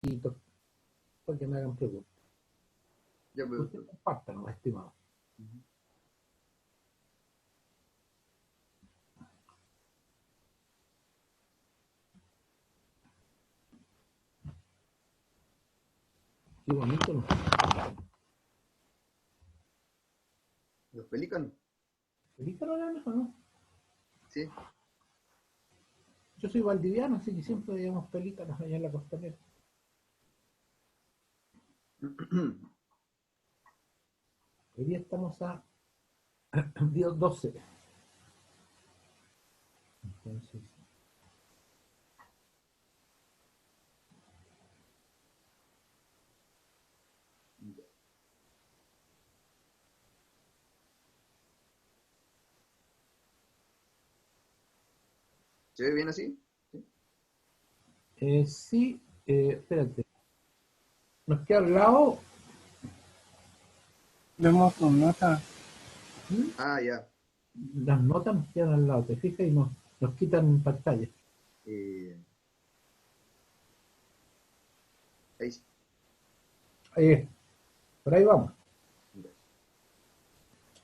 y para que me hagan preguntas. Ya, pues, Usted doctor. compártanos, estimado. Ujú. Qué bonito, ¿no? Los pelícanos, ¿Pelícano era eso, no? sí. Yo soy valdiviano, así que siempre veíamos pelícanos allá en la costanera. Hoy día estamos a día 12. Entonces, ¿Se ve bien así? Sí. sí, espérate. Nos queda al lado. Vemos con nota. ¿Mm? Ah, ya. Las notas nos quedan al lado, te fijas, y nos quitan pantalla. Eh, ahí sí. Por ahí vamos. Ya.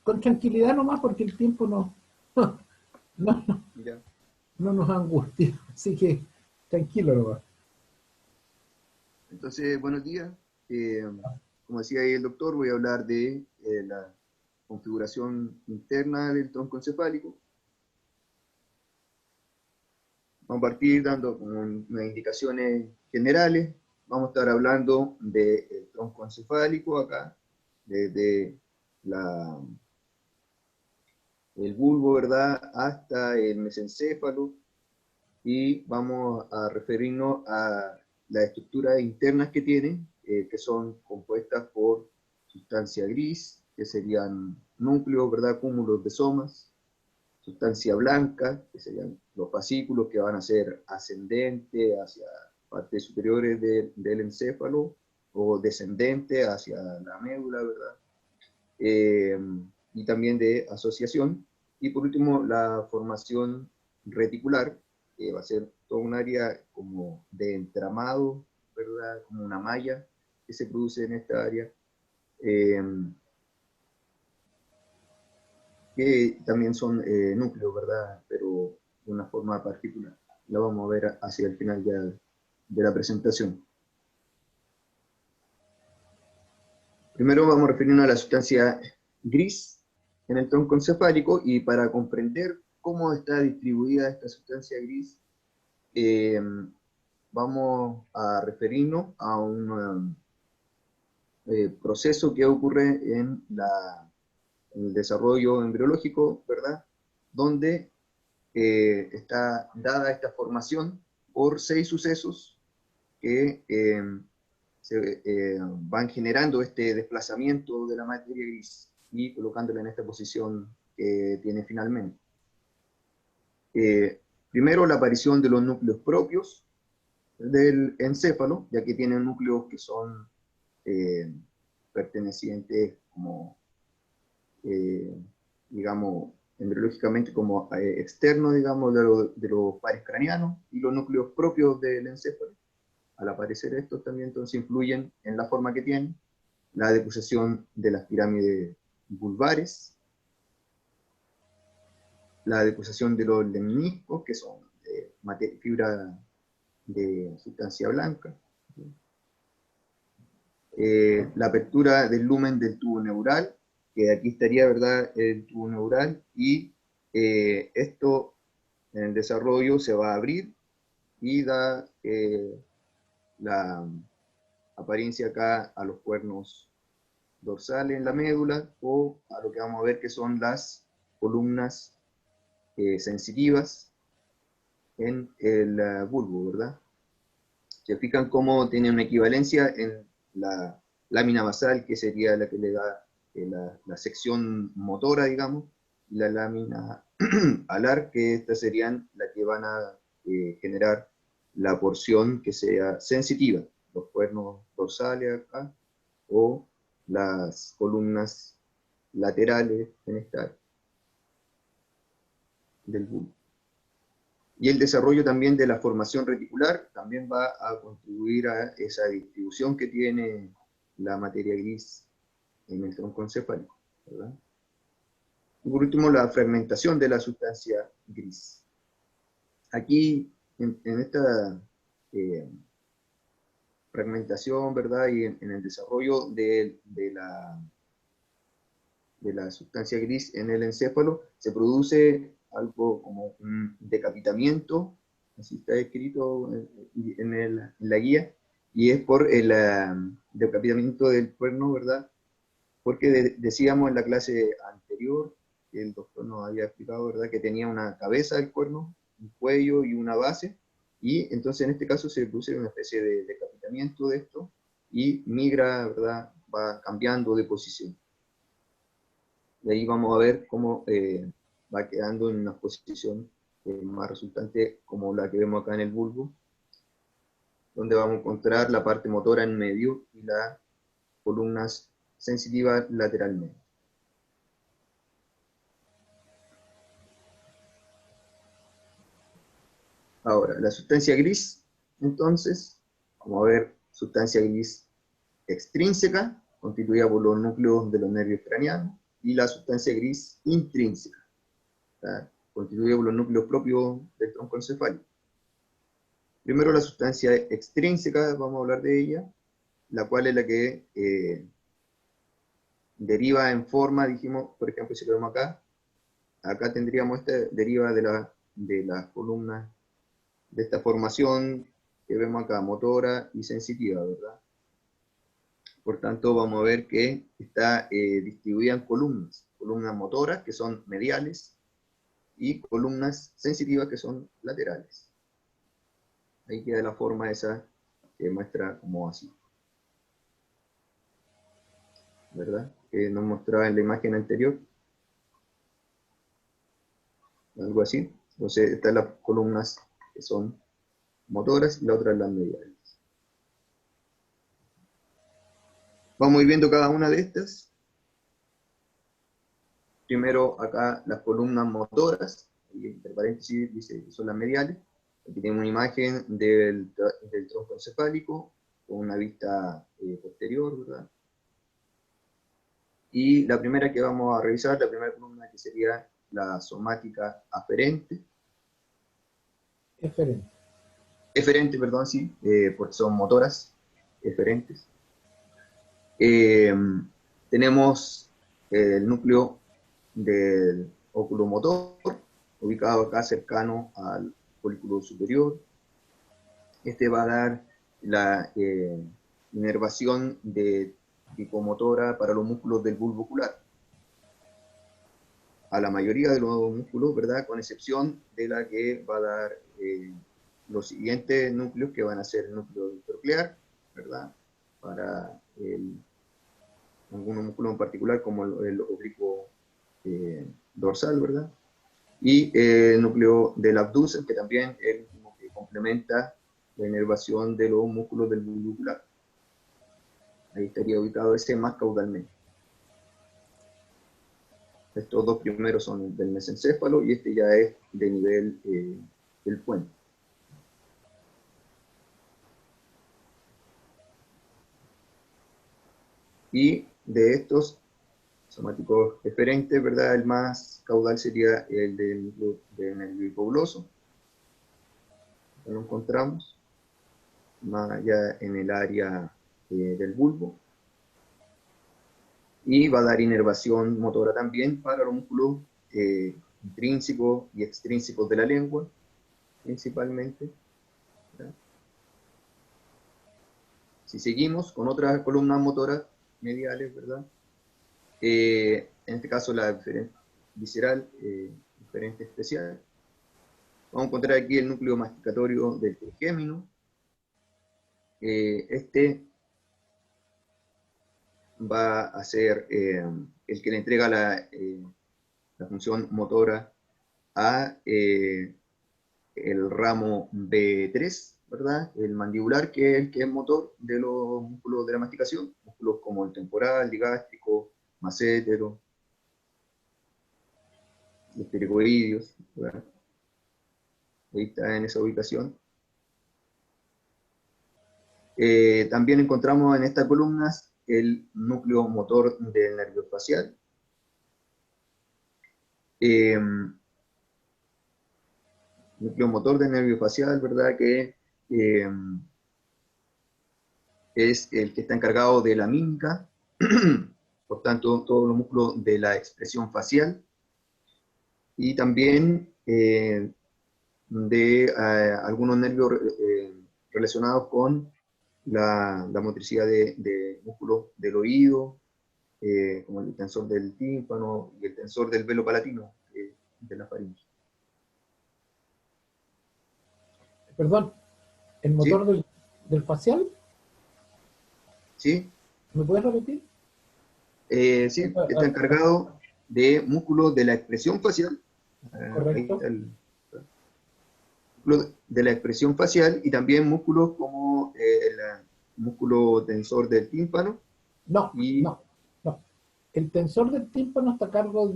Con tranquilidad nomás, porque el tiempo no, no, Ya. no nos angustia. Así que tranquilo nomás. Entonces, buenos días. Eh, Como decía ahí el doctor, voy a hablar de la configuración interna del tronco encefálico. Vamos a partir dando unas indicaciones generales. Vamos a estar hablando del tronco encefálico acá, desde el bulbo, ¿verdad?, hasta el mesencéfalo, y vamos a referirnos a las estructuras internas que tiene, que son compuestas por sustancia gris, que serían núcleos, ¿verdad?, cúmulos de somas; sustancia blanca, que serían los fascículos que van a ser ascendentes hacia partes superiores del encéfalo, o descendentes hacia la médula, ¿verdad? Eh, y también de asociación. Y por último, la formación reticular, que va a ser todo un área como de entramado, ¿verdad? Como una malla que se produce en esta área, eh, que también son núcleos, ¿verdad? Pero de una forma particular. La vamos a ver hacia el final ya de la presentación. Primero vamos a referirnos a la sustancia gris en el tronco encefálico, y para comprender cómo está distribuida esta sustancia gris, eh, vamos a referirnos a un proceso que ocurre en el desarrollo embriológico, ¿verdad? Donde está dada esta formación por 6 sucesos que van generando este desplazamiento de la materia gris y colocándola en esta posición que tiene finalmente. Primero, la aparición de los núcleos propios del encéfalo, ya que tienen núcleos que son eh, pertenecientes como, eh, digamos, embriológicamente como externos, digamos, de los pares craneanos, y los núcleos propios del encéfalo. Al aparecer estos también entonces influyen en la forma que tienen, la deposición de las pirámides vulvares, la deposición de los lemniscos, que son fibra de sustancia blanca, la apertura del lumen del tubo neural, que aquí estaría, ¿verdad?, el tubo neural, y esto en el desarrollo se va a abrir y da la apariencia acá a los cuernos dorsales en la médula, o a lo que vamos a ver que son las columnas sensitivas en el bulbo, ¿verdad? Se fijan cómo tiene una equivalencia en la lámina basal, que sería la que le da la sección motora, digamos, y la lámina alar, que estas serían las que van a generar la porción que sea sensitiva, los cuernos dorsales acá, o las columnas laterales en esta área del bulbo. Y el desarrollo también de la formación reticular también va a contribuir a esa distribución que tiene la materia gris en el tronco encefálico, ¿verdad? Y por último, la fragmentación de la sustancia gris. Aquí, en esta fragmentación, ¿verdad? Y en el desarrollo de la sustancia gris en el encéfalo, se produce algo como un decapitamiento, así está escrito en la guía, y es por el decapitamiento del cuerno, ¿verdad? Porque decíamos en la clase anterior, que el doctor nos había explicado, ¿verdad?, que tenía una cabeza del cuerno, un cuello y una base, y entonces en este caso se produce una especie de decapitamiento de esto, y migra, ¿verdad?, va cambiando de posición. Y ahí vamos a ver cómo va quedando en una posición más resultante como la que vemos acá en el bulbo, donde vamos a encontrar la parte motora en medio y las columnas sensitivas lateralmente. Ahora, la sustancia gris, entonces, vamos a ver sustancia gris extrínseca, constituida por los núcleos de los nervios craneanos, y la sustancia gris intrínseca, ¿tá?, constituida por los núcleos propios del tronco encefálico. Primero la sustancia extrínseca, vamos a hablar de ella, la cual es la que deriva en forma, dijimos, por ejemplo, si lo vemos acá tendríamos deriva de las columnas de esta formación que vemos acá, motora y sensitiva, ¿verdad? Por tanto, vamos a ver que está distribuida en columnas motoras, que son mediales, y columnas sensitivas, que son laterales. Ahí queda la forma esa que muestra como así, ¿verdad? Que nos mostraba en la imagen anterior, algo así. Entonces, están las columnas que son motoras y la otra las mediales. Vamos a ir viendo cada una de estas. Primero acá las columnas motoras, y entre paréntesis dice que son las mediales. Aquí tenemos una imagen del tronco encefálico con una vista posterior, ¿verdad? Y la primera que vamos a revisar, la primera columna, que sería la somática aferente. Eferente, perdón, sí, porque son motoras eferentes. Tenemos el núcleo del oculomotor, ubicado acá cercano al folículo superior. Este va a dar la inervación de psicomotora para los músculos del bulbo ocular. A la mayoría de los músculos, ¿verdad?, con excepción de la que va a dar los siguientes núcleos, que van a ser el núcleo troclear, ¿verdad?, para algunos músculos en particular, como el oblicuo dorsal, ¿verdad?, y el núcleo del abducen, que también es el último que complementa la inervación de los músculos del bulbo ocular. Ahí estaría ubicado ese más caudalmente. Estos dos primeros son del mesencéfalo y este ya es de nivel del puente. Y de estos somáticos eferentes, ¿verdad?, el más caudal sería el del nervio hipoglóso. Lo encontramos más allá en el área del bulbo. Y va a dar inervación motora también para los músculos intrínsecos y extrínsecos de la lengua, principalmente, ¿verdad? Si seguimos con otras columnas motoras mediales, ¿verdad? En este caso la visceral, diferente especial. Vamos a encontrar aquí el núcleo masticatorio del trigémino. Este va a ser el que le entrega la función motora a el ramo B3, ¿verdad? El mandibular, que es el que es motor de los músculos de la masticación, músculos como el temporal, digástrico, massétero, los pterigoideos, ¿verdad? ahí está en esa ubicación. También encontramos en estas columnas el núcleo motor del nervio facial. Núcleo motor del nervio facial, ¿verdad? Que es el que está encargado de la mímica, por tanto, todos los músculos de la expresión facial, y también de algunos nervios relacionados con la motricidad de músculos del oído, como el tensor del tímpano y el tensor del velo palatino de la faringe. Perdón, el motor ¿Sí? del facial, ¿Sí? ¿me puedes repetir? Sí, está encargado de músculos de la expresión facial. Ahí Correcto. está el músculo de la expresión facial y también músculos como el músculo tensor del tímpano No, y no, no. El tensor del tímpano está a cargo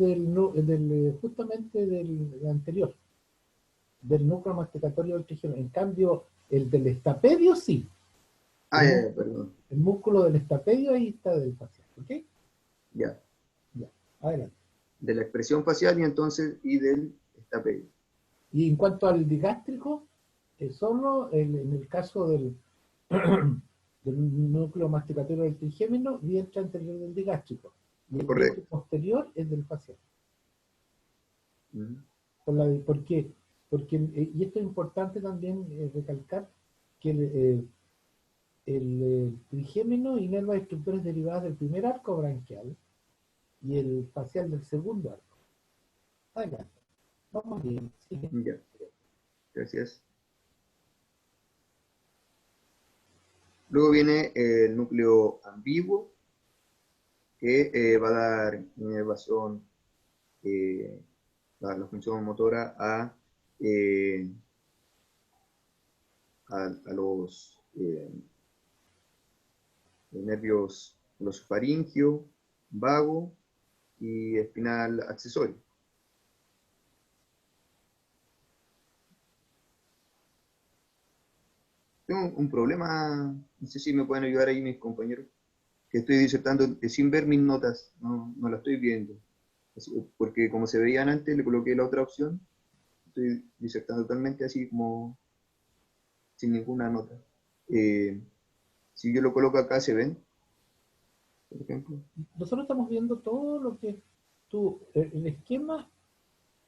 justamente del anterior, del núcleo masticatorio del trigémino. En cambio, el del estapedio sí. perdón, El músculo del estapedio ahí está del facial. ¿Ok? ya, Ya, adelante. de la expresión facial y entonces y del estapedio. Y en cuanto al digástrico, solo en el caso del núcleo masticatorio del trigémino, vientre anterior del digástrico. Y el vientre Correcto. posterior es del facial. Mm. ¿Por qué? Porque, y esto es importante también recalcar, que el trigémino inerva estructuras derivadas del primer arco branquial y el facial del segundo arco. Adelante. Vamos bien. Sigue. Ya, gracias. Luego viene el núcleo ambiguo, que va a dar inervación, la función motora eh, a los nervios glosofaringio, vago y espinal accesorio. Tengo un problema, no sé si me pueden ayudar ahí mis compañeros, que estoy disertando sin ver mis notas, no la estoy viendo. Porque como se veían antes, le coloqué la otra opción, estoy disertando totalmente así como sin ninguna nota. Eh, si yo lo coloco acá, ¿se ven? Por ejemplo. Nosotros estamos viendo todo lo que tú, el esquema,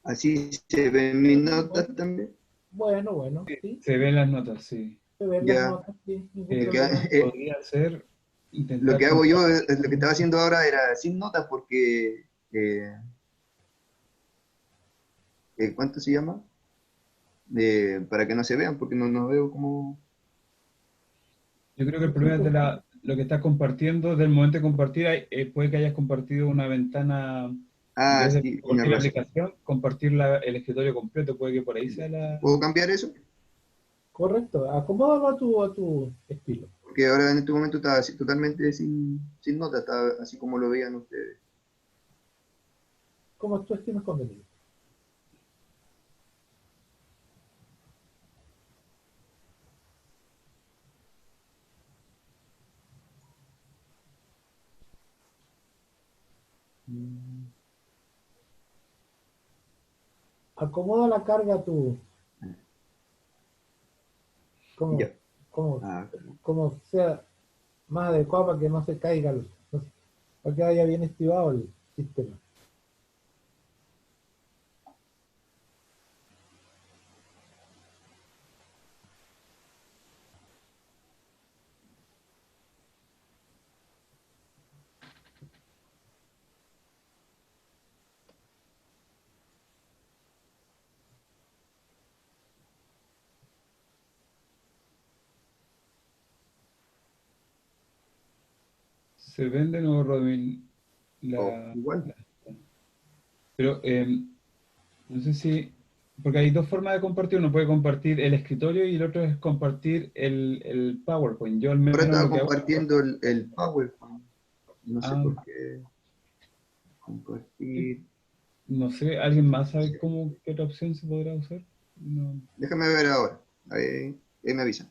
Así se ven mis notas también. bueno, Sí, sí, se ven las notas, sí. se ven las Ya, notas, sí, ningún que, problema. Podría ser lo intentar que hago yo, compartir. lo que estaba haciendo ahora era sin notas porque, ¿cuánto se llama? Para que no se vean, porque no veo como... Yo creo que el problema es lo que estás compartiendo, del momento de compartir, puede que hayas compartido una ventana Ah, desde sí, tienes cualquier razón. aplicación, compartir el escritorio completo, puede que por ahí sea la... ¿Puedo cambiar eso? Correcto, acomódalo a tu estilo, Porque ahora en este momento está así, totalmente sin nota, está así como lo veían ustedes. como tú estimes conveniente. Acomoda la carga a tu, como, Ya. como, Ah, como sea más adecuado para que no se caiga, para que vaya bien estivado el sistema. Se vende nuevo Rodin la... igual. Pero no sé si... Porque hay dos formas de compartir. Uno puede compartir el escritorio y el otro es compartir el PowerPoint. Yo al Ahora menos estaba lo que hago... compartiendo el PowerPoint. No sé Ah, por qué. Compartir. no sé, ¿alguien más sabe cómo, qué otra opción se podrá usar? No, Déjame ver ahora. Ahí me avisan.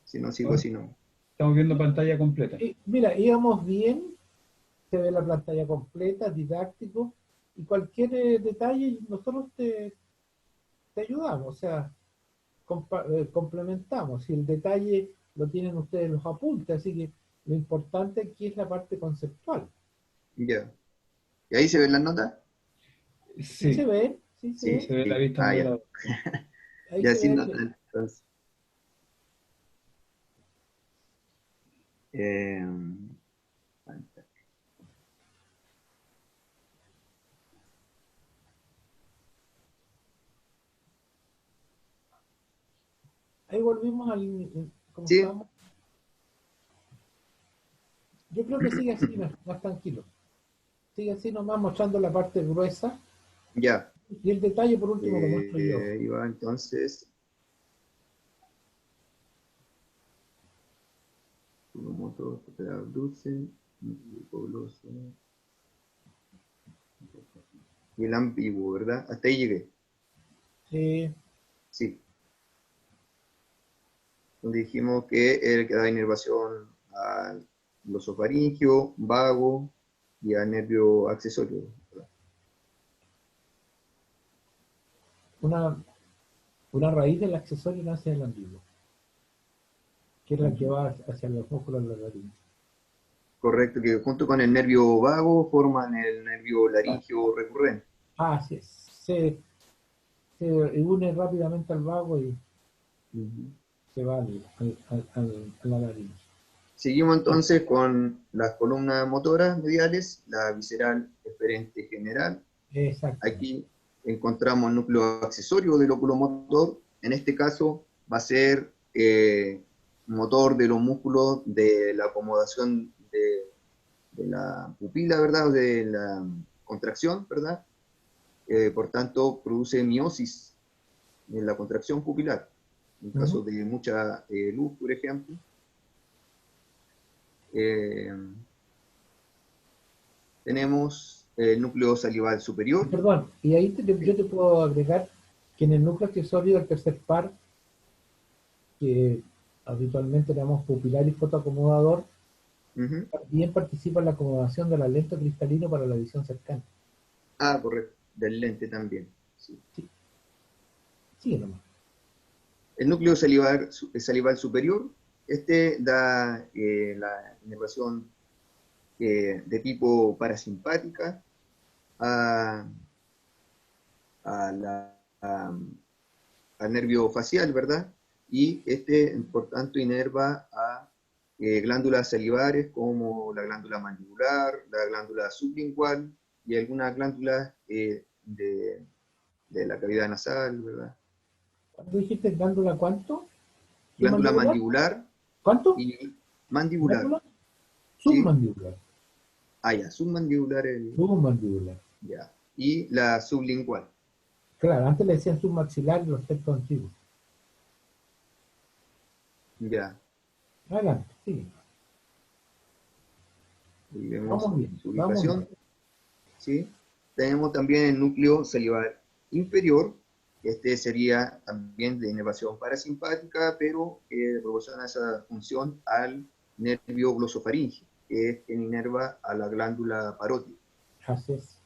Si no sigo ahora así, no. estamos viendo pantalla completa. Mira, íbamos bien, se ve la pantalla completa, didáctico, y cualquier detalle nosotros te ayudamos, o sea, complementamos. Si el detalle lo tienen ustedes los apuntes, así que lo importante aquí es la parte conceptual. Ya. ¿Y ahí se ven las notas? Sí se Sí, ve, sí se sí, ve, se ve la vista Ah, ya. moderada. ahí Ya se sin ve. notas, entonces. Eh, Ahí volvimos al, ¿cómo sí, estamos? Yo creo que sigue así, más tranquilo. Sigue así nomás mostrando la parte gruesa ya. y el detalle por último lo muestro yo. Iba entonces. Kumamoto, Dulce, Pobloso. Y el ambiguo, ¿verdad? Hasta ahí llegué. Eh, Sí. Donde dijimos que el que da inervación al glosofaringio, vago y al nervio accesorio, ¿verdad? una, una raíz del accesorio nace del ambiguo, que es la que Ujú. va hacia los músculos de la laringe. Correcto, que junto con el nervio vago forman el nervio laringio recurrente. Ah, así es. Se une rápidamente al vago y Ujú. se va a la laringe. Seguimos entonces con las columnas motoras mediales, la visceral eferente general. Exactamente. Aquí encontramos el núcleo accesorio del oculomotor. En este caso va a ser motor de los músculos de la acomodación de la pupila, ¿verdad? De la contracción, ¿verdad? Por tanto, produce miosis en la contracción pupilar. En caso Ujú. de mucha luz, por ejemplo. Eh, tenemos el núcleo salival superior. Perdón, y ahí yo Sí. te puedo agregar que en el núcleo accesorio del tercer par, que habitualmente tenemos pupilar y fotoacomodador, Ujú. también participa en la acomodación de la lente cristalino para la visión cercana. Ah, correcto. Del lente también. Sí. Sí, sigue nomás. El núcleo salival superior, este da la inervación de tipo parasimpática a, al nervio facial, ¿verdad? Y este, por tanto, inerva a glándulas salivares como la glándula mandibular, la glándula sublingual y algunas glándulas de la cavidad nasal, ¿verdad? ¿Cuándo dijiste glándula cuánto? ¿Qué Glándula mandibular? mandibular ¿Cuánto? y mandibular, ¿Glándula? ¿sí? Submandibular. Ah, ya, submandibular, Submandibular. ya. Y la sublingual, Claro, antes le decían submaxilar en los textos antiguos. ya. Adelante, sí. Ahí vemos Vamos bien, su vamos bien. ubicación, ¿sí? Tenemos también el núcleo salival inferior, este sería también de inervación parasimpática, pero que proporciona esa función al nervio glosofaringeo, que es quien inerva a la glándula parótida. Así es.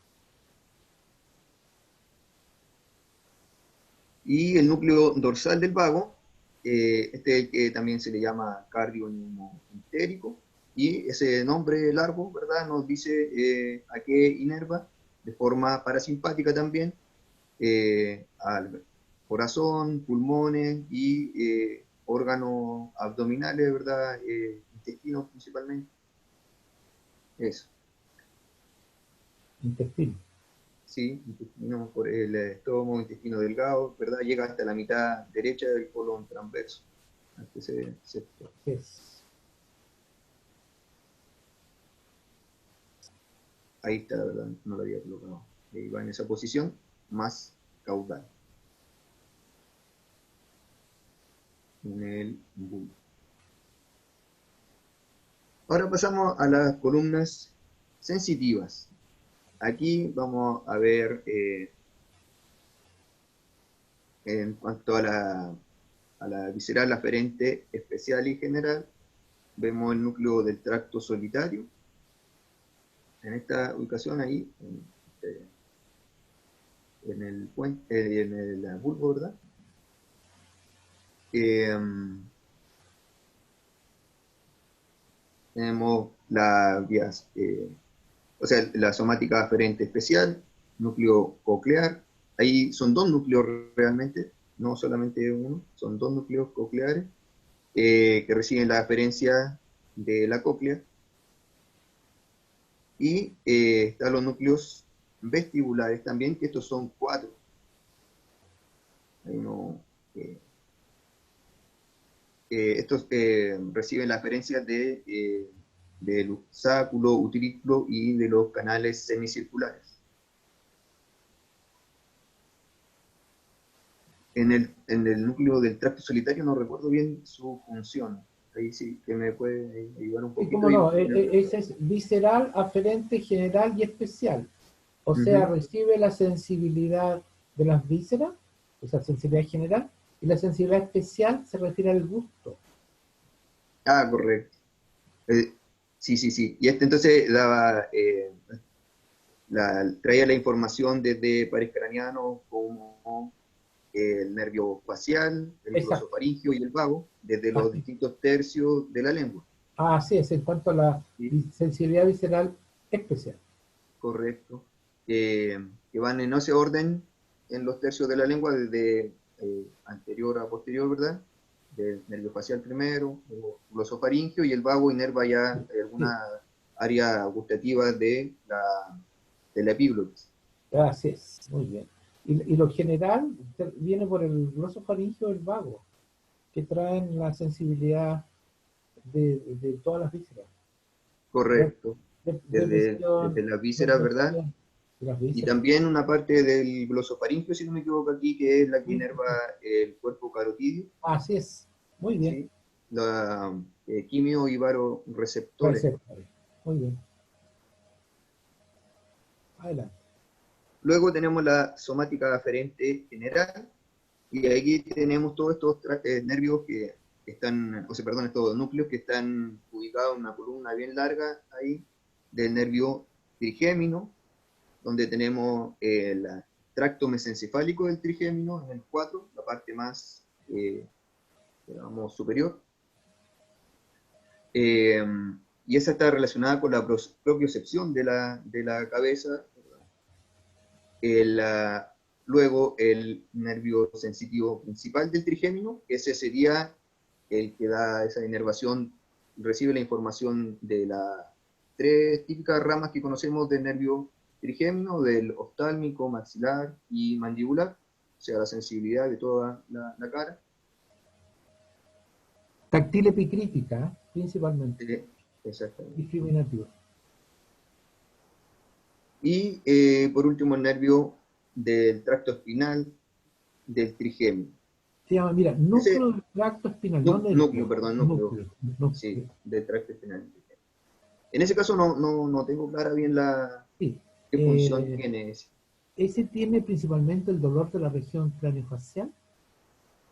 Y el núcleo dorsal del vago, este es el que también se le llama cardio-entérico, y ese nombre largo, ¿verdad? Nos dice a qué inerva, de forma parasimpática también, al corazón, pulmones y órganos abdominales, ¿verdad? Intestinos principalmente. Eso, Intestino. sí, intestino por el estómago, intestino delgado, ¿verdad? Llega hasta la mitad derecha del colon transverso. Hasta ese sector. Así es. Ahí está, la verdad, no lo había colocado. Ahí va en esa posición, más caudal. En el bulbo. Ahora pasamos a las columnas sensitivas. Aquí vamos a ver En cuanto a la visceral aferente especial y general, vemos el núcleo del tracto solitario, en esta ubicación ahí, en el puente, en el bulbo, ¿verdad? Tenemos la vías, o sea, la somática aferente especial, núcleo coclear. Ahí son dos núcleos realmente, no solamente uno, son dos núcleos cocleares que reciben la aferencia de la cóclea. Y están los núcleos vestibulares también, que estos son 4. Hay uno, estos reciben la aferencia del usáculo, utirículo y de los canales semicirculares. En el núcleo del tracto solitario no recuerdo bien su función. Ahí sí que me puede ayudar un Y poquito. cómo no, ese es visceral, aferente, general y especial. O sea, recibe la sensibilidad de las vísceras, esa sensibilidad general, y la sensibilidad especial se refiere al gusto. Ah, correcto. Sí, sí, sí. Y este entonces daba, traía la información desde pares craneanos como el nervio facial, el Exacto. glosofaringio y el vago, desde los distintos tercios de la lengua. Así es, en cuanto a la sensibilidad visceral especial. Correcto. Que van en ese orden en los tercios de la lengua, desde anterior a posterior, ¿verdad? Del nervio facial primero, glosofaringio, y el vago inerva ya alguna área gustativa de la epiglotis. Así es, muy bien. Y lo general viene por el glosofaringio del vago, que traen la sensibilidad de todas las vísceras. Correcto. De visión, Desde las vísceras, ¿verdad? de las Y vísceras. también una parte del glosofaringio, si no me equivoco aquí, que es la que inerva el cuerpo carotídeo. Así es, muy bien. ¿Sí? La quimio y varoreceptores. Muy bien. Adelante. Luego tenemos la somática aferente general, y aquí tenemos todos estos nervios que están, o sea, perdón, estos núcleos que están ubicados en una columna bien larga ahí, del nervio trigémino, donde tenemos el tracto mesencefálico del trigémino en el 4, la parte más, digamos, superior. Y esa está relacionada con la propiocepción de la cabeza. Luego el nervio sensitivo principal del trigémino, ese sería el que da esa inervación, recibe la información de las 3 típicas ramas que conocemos del nervio trigémino, del oftálmico, maxilar y mandibular, o sea, la sensibilidad de toda la cara. Táctil epicrítica, principalmente. Exactamente. Discriminativo. Y por último el nervio del tracto espinal del trigémino. Se llama, mira, núcleo del tracto espinal. Núcleo. Sí, del tracto espinal. En ese caso no tengo clara bien qué función tiene ese. Ese tiene principalmente el dolor de la región craneofacial,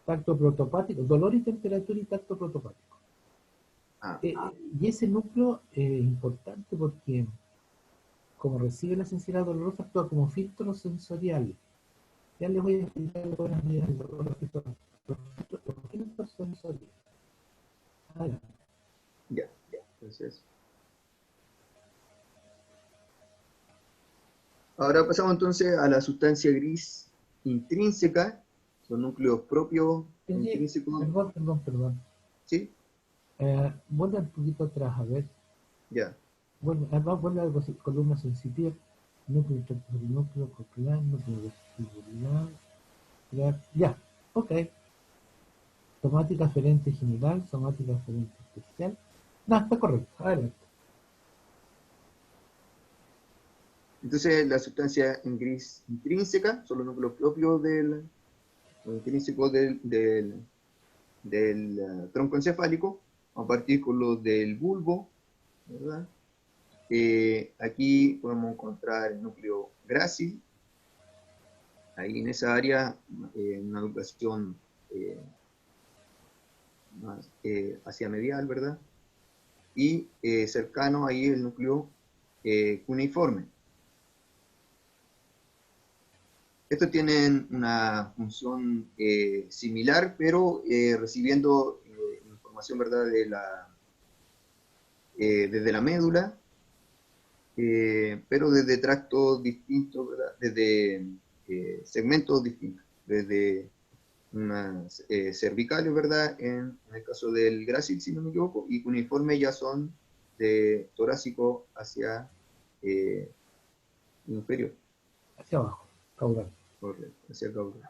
tacto protopático, dolor y temperatura y tacto protopático. Y ese núcleo es importante porque, como recibe la sensibilidad dolorosa, actúa como filtro sensorial. Ya les voy a explicar buenas medidas del dolor, los filtros sensoriales. Ya, entonces. Ahora pasamos entonces a la sustancia gris intrínseca, los núcleos propios intrínsecos. Perdón. ¿Sí? Vuelve un poquito atrás, a ver. Ya. Vuelve a la columna sensitiva, núcleo coclear, núcleo vestibular. Ya, ok. Somática aferente general, somática aferente especial. No, está correcto, adelante. Entonces la sustancia en gris intrínseca son los núcleos propios intrínsecos del tronco encefálico. Vamos a partir con los del bulbo, ¿verdad? Aquí podemos encontrar el núcleo grácil, ahí en esa área, una educación más hacia medial, ¿verdad? Y cercano ahí el núcleo cuneiforme. Estos tienen una función similar, pero recibiendo información, ¿verdad?, desde la médula, pero desde tractos distintos, ¿verdad?, desde segmentos distintos, desde unas cervicales, ¿verdad?, en el caso del grácil, si no me equivoco, y cuneiforme ya son de torácico hacia inferior. Hacia abajo, caudal. Correcto, hacia caudal.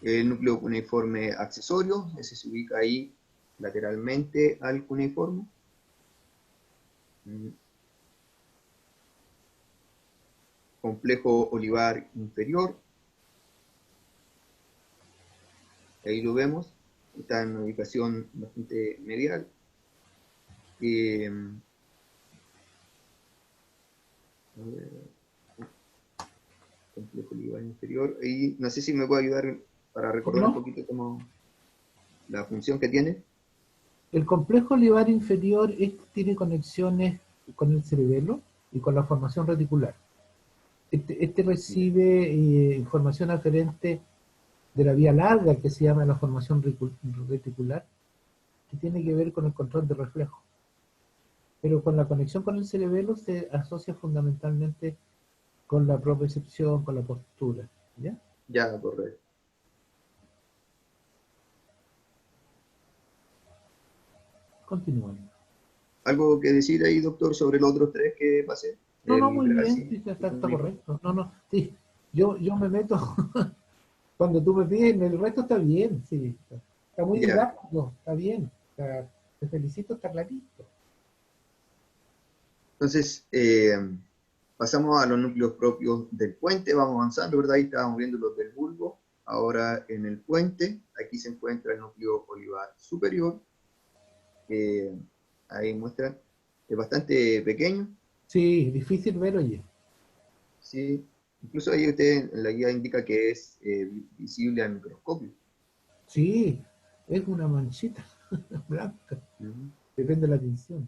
El núcleo cuneiforme accesorio, ese se ubica ahí lateralmente al cuneiforme. Complejo olivar inferior. Ahí lo vemos, está en una ubicación bastante medial. Complejo olivar inferior. Y no sé si me puede ayudar para recordar un poquito cómo la función que tiene. El complejo olivar inferior tiene conexiones con el cerebelo y con la formación reticular. Este recibe información aferente de la vía larga, que se llama la formación reticular, que tiene que ver con el control de reflejo. Pero con la conexión con el cerebelo se asocia fundamentalmente con la propriocepción, con la postura. ¿Ya? Ya, correcto. Continúan. ¿Algo que decir ahí, doctor, sobre los otros tres que pasé? No, El muy bien, grácil, sí, está el correcto. No, sí. Yo me meto cuando tú me pides, el resto está bien, sí. Está muy ya. didáctico, está bien. Te felicito, está clarito. Entonces, pasamos a los núcleos propios del puente, vamos avanzando, ¿verdad? Ahí estábamos viendo los del bulbo. Ahora en el puente, aquí se encuentra el núcleo olivar superior. Ahí muestra, es bastante pequeño. Sí, difícil ver, oye. Sí. Incluso ahí usted en la guía indica que es visible al microscopio. Sí, es una manchita blanca. Depende de la tinción.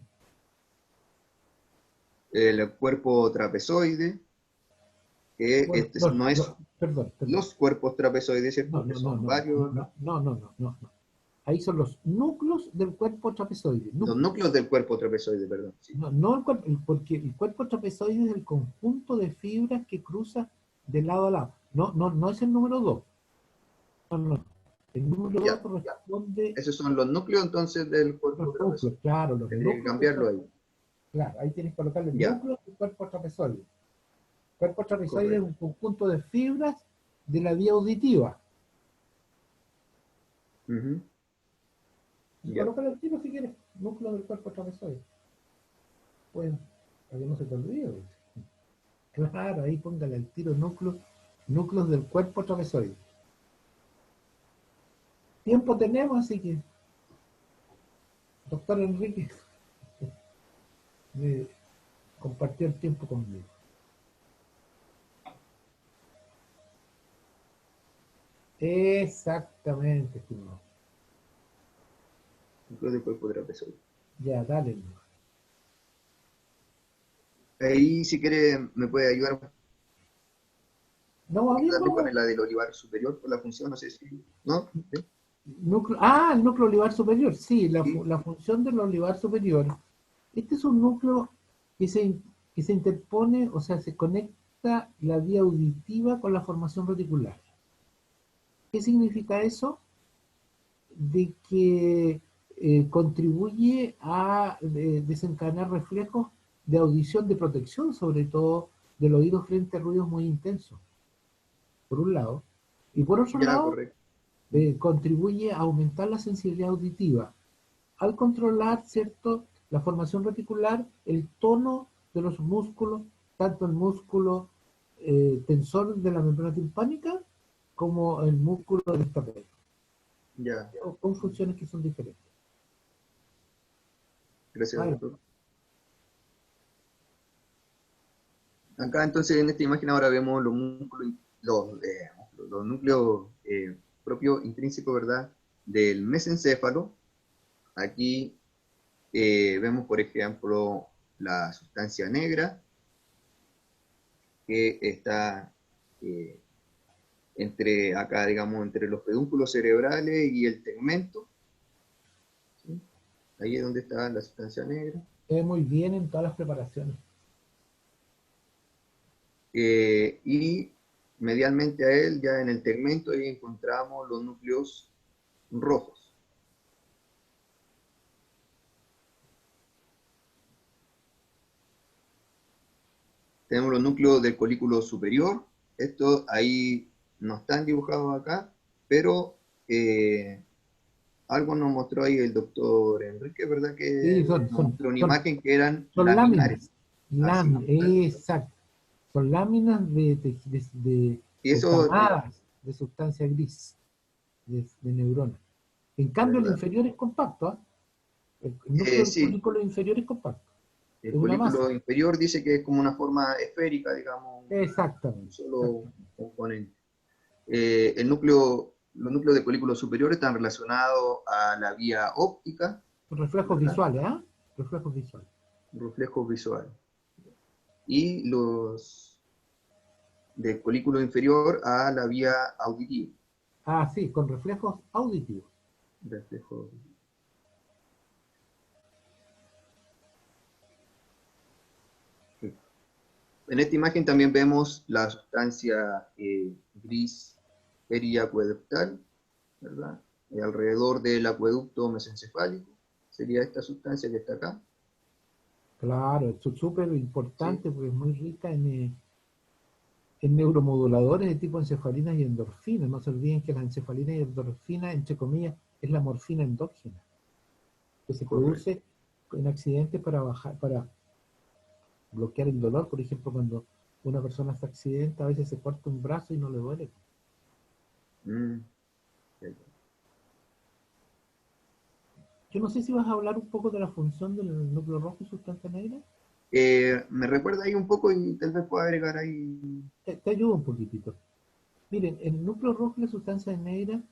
El cuerpo trapezoide, que Bueno, no es perdón. los cuerpos trapezoides, ¿cierto? Que son varios. No. Ahí son los núcleos del cuerpo trapezoide. Los núcleos del cuerpo trapezoide, perdón. Sí. No el cuerpo, porque el cuerpo trapezoide es el conjunto de fibras que cruza de lado a lado. No es el número 2. No. El número 2 Ya. corresponde Esos son los núcleos entonces del a cuerpo los núcleos, trapezoide. claro, los Tendría que núcleos del cambiarlo cuerpo. ahí. Claro, ahí tienes que colocarle el Ya, núcleo del cuerpo trapezoide. El cuerpo trapezoide es correcto. un conjunto de fibras de la vía auditiva. Y Ya. colócale el tiro si quieres, núcleo del cuerpo trapezoide. Bueno, para que no se te olvide. Claro, ahí póngale el tiro núcleos del cuerpo trapezoide. Tiempo tenemos, así que, doctor Enrique, me compartió el tiempo conmigo. Exactamente, estimado. Núcleo del cuerpo trapezoide. Ya, dale. Ahí, si quiere, me puede ayudar No, bien, con vamos. la del olivar superior, por la función, no sé si. ¿No? ¿Sí? El núcleo olivar superior. Sí, Sí. la función del olivar superior. Este es un núcleo que que se interpone, o sea, se conecta la vía auditiva con la formación reticular. ¿Qué significa eso? De que contribuye a desencadenar reflejos de audición de protección, sobre todo del oído frente a ruidos muy intensos, por un lado. Y por otro Ya, lado, correcto. contribuye a aumentar la sensibilidad auditiva al controlar, ¿cierto?, la formación reticular, el tono de los músculos, tanto el músculo tensor de la membrana timpánica como el músculo del esternón, Ya. con funciones que son diferentes. Gracias, Claro. doctor. Acá entonces en esta imagen ahora vemos los núcleos propios intrínsecos, ¿verdad?, del mesencéfalo. Aquí vemos, por ejemplo, la sustancia negra, que está acá, digamos, entre los pedúnculos cerebrales y el tegmento. ¿Sí? Ahí es donde está la sustancia negra. Muy bien en todas las preparaciones. Y medialmente a él, ya en el tegmento, ahí encontramos los núcleos rojos. Tenemos los núcleos del colículo superior. Estos ahí no están dibujados acá, pero algo nos mostró ahí el doctor Enrique, ¿verdad? Que Sí, nos mostró una imagen que eran son laminares. láminas, Así, exacto. Son láminas y o eso, camadas de sustancia gris, de neuronas. En cambio, el ¿verdad? inferior es compacto, ¿ah? El núcleo del Sí, folículo inferior es compacto. el Es una masa. folículo inferior dice que es como una forma esférica, digamos, un Exactamente. solo Exactamente. componente. Los núcleos de folículo superior están relacionados a la vía óptica, Reflejos ¿verdad? visuales, ¿ah? Reflejos visuales. Reflejos visuales. Y los del folículo inferior a la vía auditiva. Ah, sí, con reflejos auditivos. Reflejos. En esta imagen también vemos la sustancia gris periacueductal, ¿verdad? Alrededor del acueducto mesencefálico, sería esta sustancia que está acá. Claro, es súper ¿Sí? importante porque es muy rica en neuromoduladores de tipo encefalinas y endorfinas. No se olviden que las encefalinas y endorfinas, entre comillas, es la morfina endógena, que se Correcto. produce en accidentes para bloquear el dolor. Por ejemplo, cuando una persona se accidenta, a veces se corta un brazo y no le duele. Mm. Yo no sé si vas a hablar un poco de la función del núcleo rojo y sustancia negra. Me recuerda ahí un poco y tal vez pueda agregar ahí. Te ayudo un poquitito. Miren, el núcleo rojo y la sustancia negra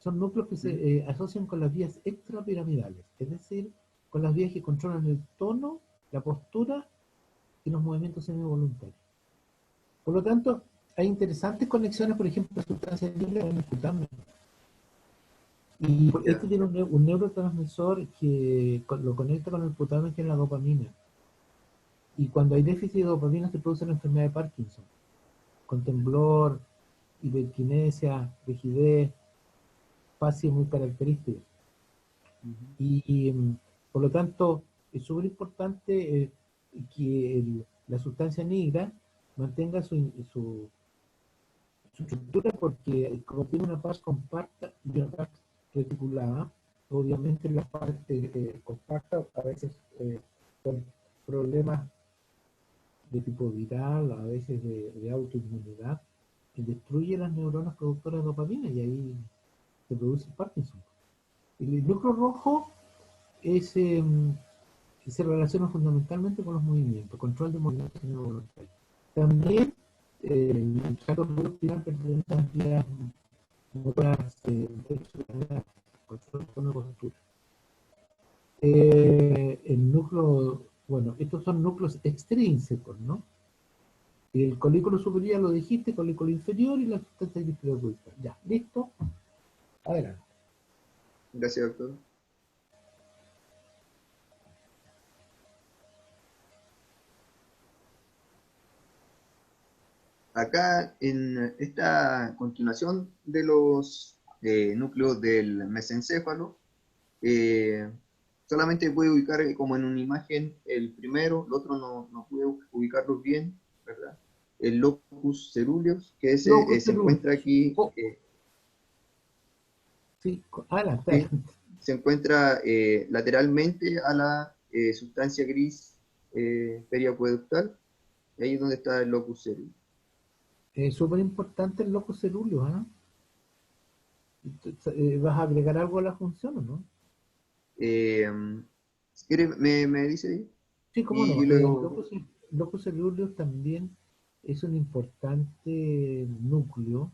son núcleos que se ¿Mm? asocian con las vías extrapiramidales, es decir, con las vías que controlan el tono, la postura y los movimientos semivoluntarios. Por lo tanto, hay interesantes conexiones, por ejemplo, sustancias libres en el putamen. Y este Ya. tiene un neurotransmisor que lo conecta con el putamen, que es la dopamina. Y cuando hay déficit de dopamina se produce la enfermedad de Parkinson, con temblor, hiperquinesia, rigidez, fascia muy característica. Ujú. Y por lo tanto, es súper importante que la sustancia negra mantenga su estructura, porque como tiene una parte compacta y una parte reticulada, obviamente la parte compacta a veces con problemas de tipo viral, a veces de autoinmunidad, que destruye las neuronas productoras de dopamina y ahí se produce Parkinson. El núcleo rojo es, se relaciona fundamentalmente con los movimientos, control de movimientos voluntarios. También el gato final pertenece a las vías motoras control de postura. El núcleo, bueno, estos son núcleos extrínsecos, ¿no? El colículo superior ya lo dijiste, colículo inferior y la sustancia gris. Ya, listo, adelante. Gracias, doctor. Acá en esta continuación de los núcleos del mesencéfalo, eh, solamente puedo ubicar como en una imagen el primero, el otro no pude ubicarlos bien, ¿verdad? El locus ceruleus, que ese Locus se encuentra ceruleus. aquí, Oh, sí, adelante, ¿sí? adelante. Se encuentra lateralmente a la sustancia gris periacueductal, y ahí es donde está el locus ceruleus. Es súper importante el locus ceruleus, ¿ah? ¿Vas a agregar algo a la función o no? Eh, si quiere, me dice ahí, Sí, cómo y no. luego, Locus ceruleus también. es un importante núcleo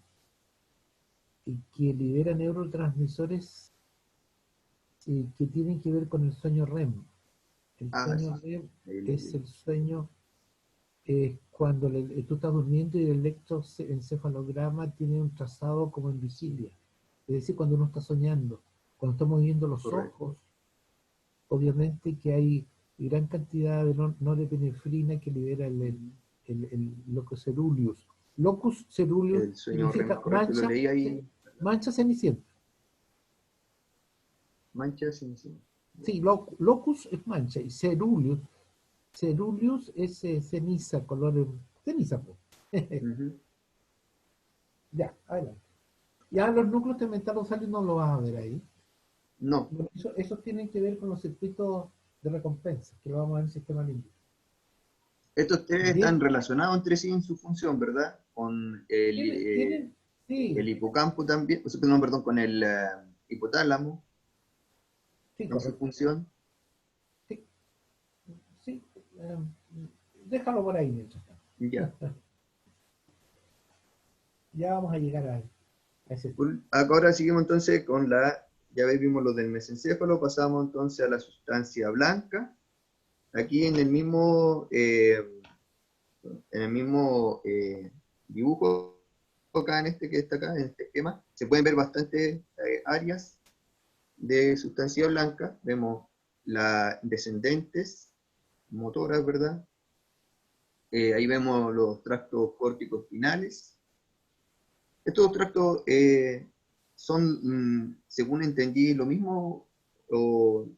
y que libera neurotransmisores que tienen que ver con el sueño REM. El sueño REM es el sueño cuando tú estás durmiendo y el electroencefalograma tiene un trazado como en vigilia. Es decir, cuando uno está soñando, cuando está moviendo los ojos, obviamente que hay gran cantidad de norepinefrina que libera el locus ceruleus. Locus ceruleus significa mancha, mancha cenicienta. Mancha cenicienta. Sí, locus es mancha y ceruleus es ceniza, color ceniza. Ya, adelante. Ya los núcleos tegmentales no lo vas a ver ahí. No. Eso tienen que ver con los circuitos de recompensa, que lo vamos a ver en el sistema límbico. Estos tres están relacionados entre sí en su función, ¿verdad? Con el hipocampo también, no, perdón, con el hipotálamo, sí, en su función. Sí, déjalo por ahí mientras tanto. Ya. Ya vamos a llegar a ese. Ahora seguimos entonces con ya vimos lo del mesencéfalo, pasamos entonces a la sustancia blanca. Aquí en el mismo dibujo, acá en este que está acá, en este esquema, se pueden ver bastantes áreas de sustancia blanca. Vemos las descendentes motoras, ¿verdad? Ahí vemos los tractos córticos espinales. Estos tractos son, según entendí, lo mismo, o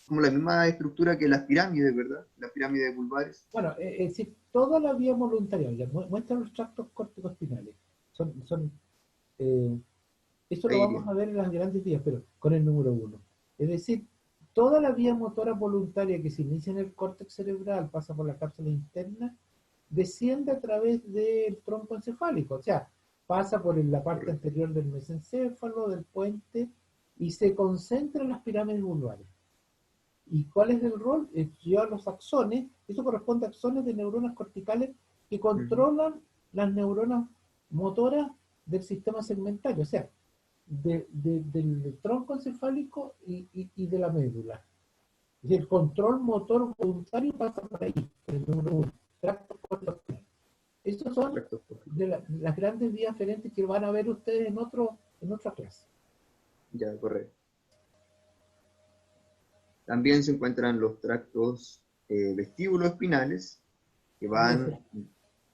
como la misma estructura que las pirámides, ¿verdad? Las pirámides vulvares. Bueno, si toda la vía voluntaria, muestran los tractos córticos espinales. Eso lo vamos a ver en las grandes vías, pero con el número 1. Es decir, toda la vía motora voluntaria que se inicia en el córtex cerebral, pasa por la cápsula interna, desciende a través del tronco encefálico, o sea, pasa por la parte anterior del mesencéfalo, del puente, y se concentra en las pirámides vulvares. ¿Y cuál es el rol? Lleva los axones, eso corresponde a axones de neuronas corticales que controlan las neuronas motoras del sistema segmentario, o sea, del tronco encefálico y de la médula. Y el control motor voluntario pasa por ahí, el número 1. Estos son de las grandes vías aferentes que van a ver ustedes en otra clase. Ya, correcto. También se encuentran los tractos vestíbulo-espinales, que van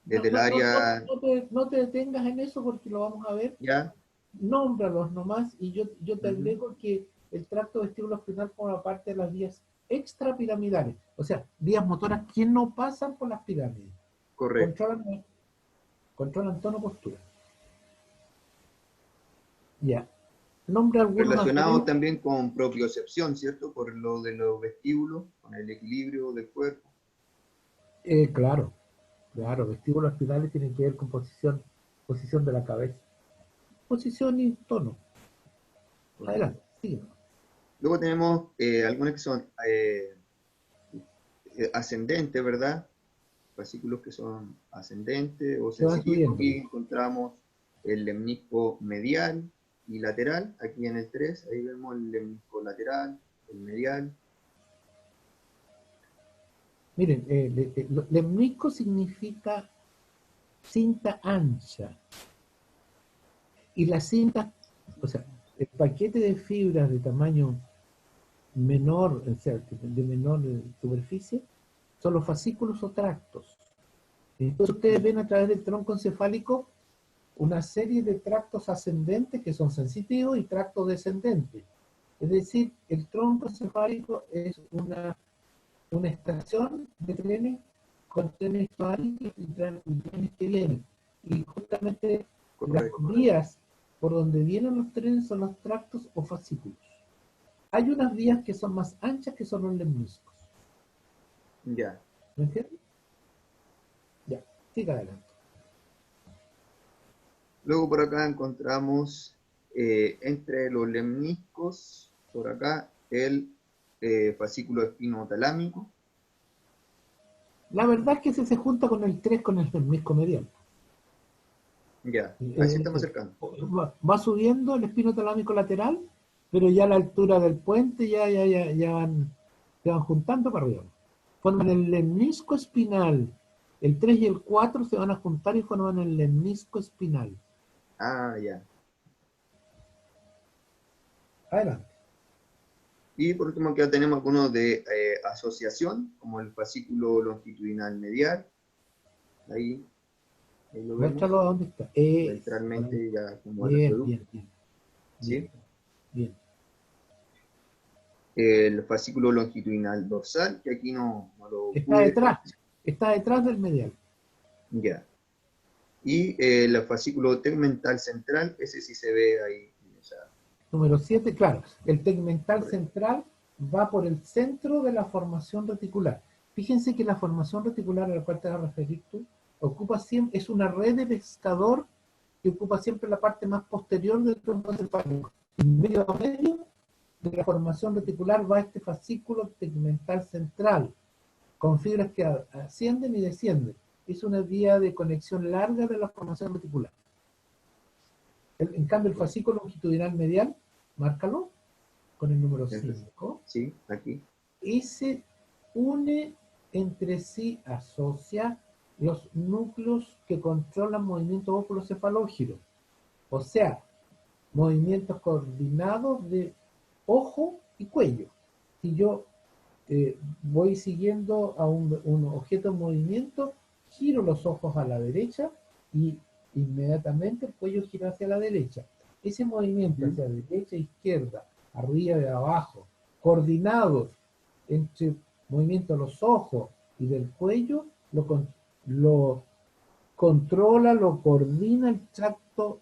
desde el área... No te detengas en eso porque lo vamos a ver. Ya. Nómbralos nomás y yo te agrego que el tracto vestíbulo-espinal forma parte de las vías extrapiramidales, o sea, vías motoras que no pasan por las pirámides. Correcto. Controlan tono postura. Ya. Nombra algunos relacionados también con propiocepción, ¿cierto? Por lo de los vestíbulos, con el equilibrio del cuerpo. Claro, vestíbulos espinales tienen que ver con posición de la cabeza. Posición y tono. Adelante, síguenos. Luego tenemos algunas que son ascendentes, ¿verdad? Fascículos que son ascendentes o sensitivos. Aquí encontramos el lemnisco medial y lateral. Aquí en el 3, ahí vemos el lemnisco lateral, el medial. Miren, lemnisco significa cinta ancha. Y la cinta, o sea, el paquete de fibras de tamaño menor, o sea, de menor superficie, son los fascículos o tractos. Entonces ustedes ven a través del tronco encefálico una serie de tractos ascendentes que son sensitivos y tractos descendentes. Es decir, el tronco encefálico es una estación de trenes con trenes que van y trenes que vienen. Y justamente las vías por donde vienen los trenes son los tractos o fascículos. Hay unas vías que son más anchas que son los lemniscos. Ya. ¿Me entiendes? Ya, siga adelante. Luego por acá encontramos entre los lemniscos, por acá, el fascículo espinotalámico. La verdad es que ese se junta con el 3 con el lemnisco medial. Ya, ahí sí estamos acercando. Va subiendo el espino talámico lateral, pero ya a la altura del puente ya se van juntando para arriba. Forman el lemnisco espinal. El 3 y el 4 se van a juntar y forman el lemnisco espinal. Ah, ya. Adelante. Y por último, acá tenemos algunos de asociación, como el fascículo longitudinal medial. Ahí lo vemos. Muéstralo a dónde está. Ventralmente ya como bien. ¿Sí? Bien. El fascículo longitudinal dorsal, que aquí no lo Está detrás del medial. Ya. Y el fascículo tegmental central, ese sí se ve ahí. Número 7, claro. El tegmental central va por el centro de la formación reticular. Fíjense que la formación reticular a la cual te vas a referir tú, es una red de pescador que ocupa siempre la parte más posterior del tronco encefálico. En medio a medio de la formación reticular va este fascículo tegmental central, con fibras que ascienden y descienden. Es una vía de conexión larga de la formación reticular. En cambio, el fascículo longitudinal medial, márcalo con el número 5. Sí, aquí. Ese une entre sí, asocia los núcleos que controlan movimientos óculo-cefalógiros. O sea, movimientos coordinados de ojo y cuello. Si yo voy siguiendo a un objeto en movimiento, giro los ojos a la derecha y inmediatamente el cuello gira hacia la derecha. Ese movimiento hacia derecha e izquierda, arriba y abajo, coordinados entre movimiento de los ojos y del cuello, lo controla, lo coordina el tracto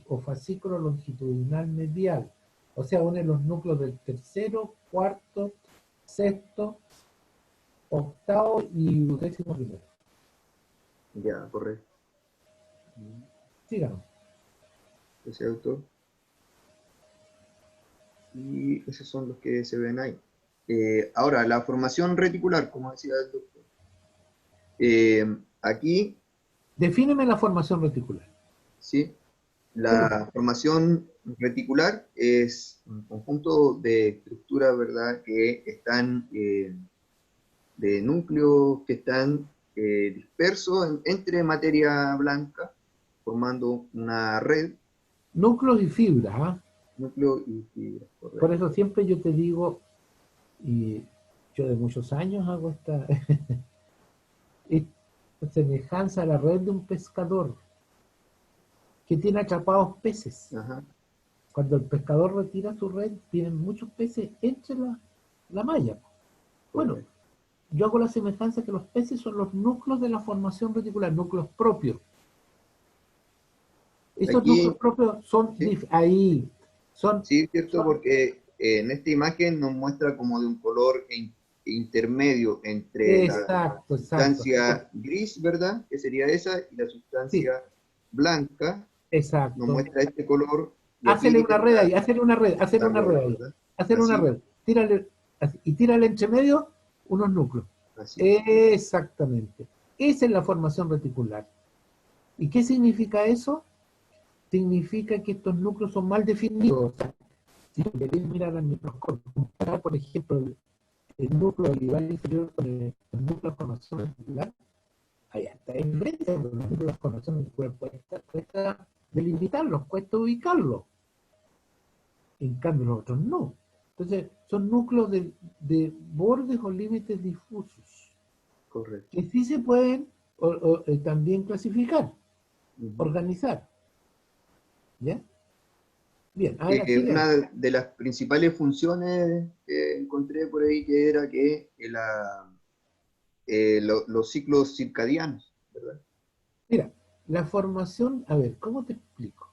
o fascículo longitudinal medial. O sea, une los núcleos del tercero, cuarto, sexto, octavo y 11º. Ya, correcto. Síganos. Ese autor. Y esos son los que se ven ahí. Ahora, la formación reticular, como decía el doctor. Aquí. Defíneme la formación reticular. Sí. La formación reticular es un conjunto de estructuras, ¿verdad?, que están de núcleos que están dispersos entre materia blanca, formando una red. Núcleos y fibras, ¿ah? Núcleo y fibras, correcto. Por eso siempre yo te digo, y yo de muchos años hago esta semejanza a la red de un pescador que tiene atrapados peces. Ajá. Cuando el pescador retira su red, tienen muchos peces entre la malla. Bueno, yo hago la semejanza que los peces son los núcleos de la formación reticular, núcleos propios. Esos núcleos propios son ahí. Sí, cierto, porque en esta imagen nos muestra como de un color intermedio entre la sustancia gris, ¿verdad?, que sería esa, y la sustancia blanca. Exacto. Nos muestra este color. Hácele una red ahí, hácele una red ahí. Hacer una red. Tírale, y tírale entre medio unos núcleos. Exactamente. Esa es la formación reticular. ¿Y qué significa eso? Significa que estos núcleos son mal definidos. O sea, si queréis mirar al microscopio, comparar, por ejemplo, el núcleo olivar inferior con el núcleo de formación reticular, ahí está diferencia, los núcleos de formación reticular cuesta delimitarlos, cuesta ubicarlos. En cambio, los otros no. Entonces, son núcleos de bordes o límites difusos. Correcto. Que sí se pueden también clasificar, organizar. ¿Ya? Bien. Ahora una de las principales funciones que encontré por ahí que era que los ciclos circadianos, ¿verdad? Mira, la formación, a ver, ¿cómo te explico?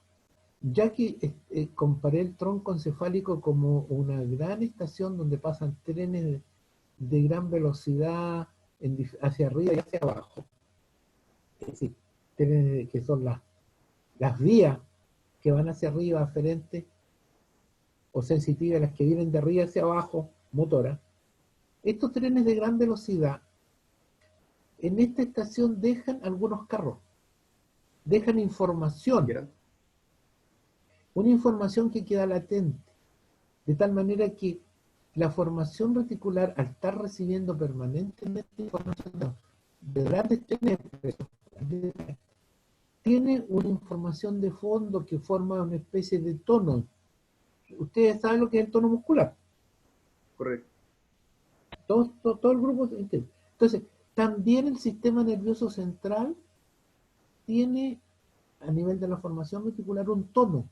Ya que comparé el tronco encefálico como una gran estación donde pasan trenes de gran velocidad hacia arriba y hacia abajo. Es decir, trenes que son las vías que van hacia arriba, aferentes o sensitivas, las que vienen de arriba hacia abajo, motoras. Estos trenes de gran velocidad en esta estación dejan algunos carros. dejan información, una información que queda latente, de tal manera que la formación reticular, al estar recibiendo permanentemente información de grandes tenebres, tiene una información de fondo que forma una especie de tono. Ustedes saben lo que es el tono muscular. Correcto. Todo el grupo entiende. Entonces, también el sistema nervioso central tiene, a nivel de la formación reticular, un tono.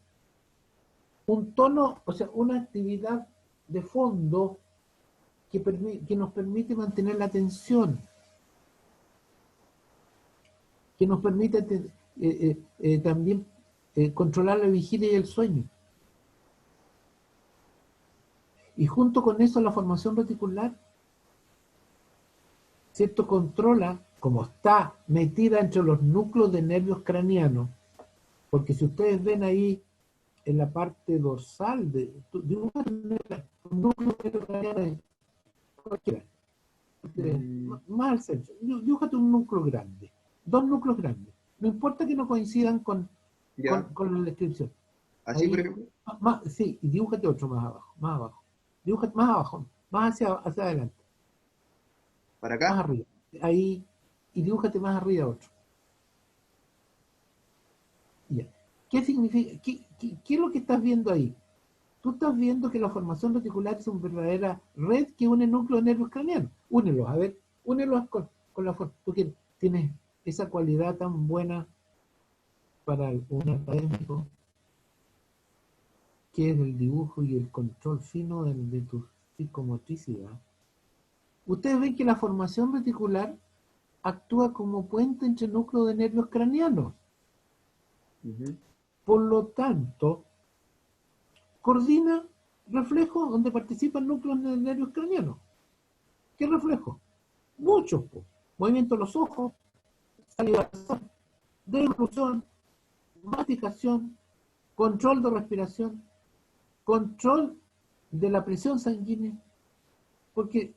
Un tono, o sea, una actividad de fondo que nos permite mantener la atención, que nos permite también controlar la vigilia y el sueño. Y junto con eso la formación reticular, ¿cierto? Controla, como está metida entre los núcleos de nervios craneanos, porque si ustedes ven ahí en la parte dorsal de un núcleo de nervios craneanos, cualquiera, más al centro, dibújate un núcleo grande, dos núcleos grandes, no importa que no coincidan con la descripción. ¿Así, Ahí, por ejemplo? sí, y dibújate otro más abajo, dibújate más abajo, más hacia adelante. ¿Para acá? Más arriba. Ahí, y dibújate más arriba otro. Ya. ¿Qué significa? ¿Qué es lo que estás viendo ahí? Tú estás viendo que la formación reticular es una verdadera red que une núcleos de nervios craneanos. Únelos, a ver, únelos con la forma. Tú que tienes esa cualidad tan buena para un académico, que es el dibujo y el control fino de tu psicomotricidad. Ustedes ven que la formación reticular actúa como puente entre núcleos de nervios craneanos. Por lo tanto, coordina reflejos donde participan núcleos de nervios craneanos. ¿Qué reflejos? Muchos. Movimiento de los ojos, salivación, deglución, masticación, control de respiración, control de la presión sanguínea, porque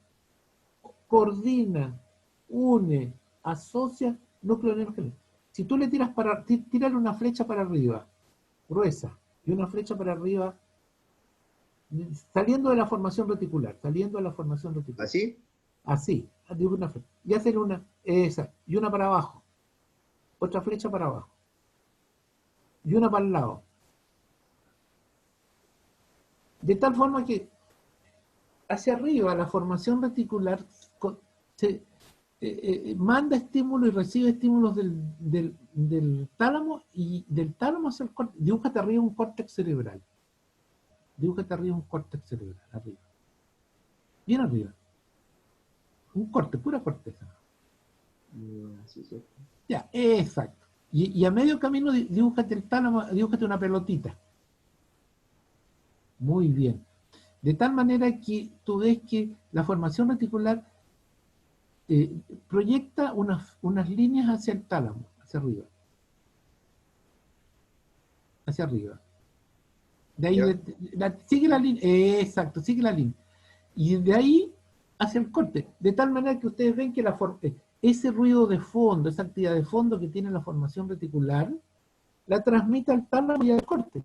coordina, une, asocia núcleos de nervios craneanos. Si tú le tiras una flecha para arriba, gruesa, y una flecha para arriba, saliendo de la formación reticular, ¿Así? Así, digo una flecha. Y hacer esa, y una para abajo, otra flecha para abajo, y una para el lado. De tal forma que hacia arriba la formación reticular se manda estímulos y recibe estímulos del tálamo, y del tálamo hacia el córtex. Dibújate arriba un córtex cerebral. Arriba. Bien arriba. Un corte, pura corteza. Sí, sí. Ya, exacto. Y a medio camino dibújate el tálamo, dibújate una pelotita. Muy bien. De tal manera que tú ves que la formación reticular proyecta unas líneas hacia el tálamo, hacia arriba. Hacia arriba. De ahí, sigue la línea, exacto, sigue la línea. Y de ahí hacia el corte. De tal manera que ustedes ven que ese ruido de fondo, esa actividad de fondo que tiene la formación reticular, la transmite al tálamo y al córtex.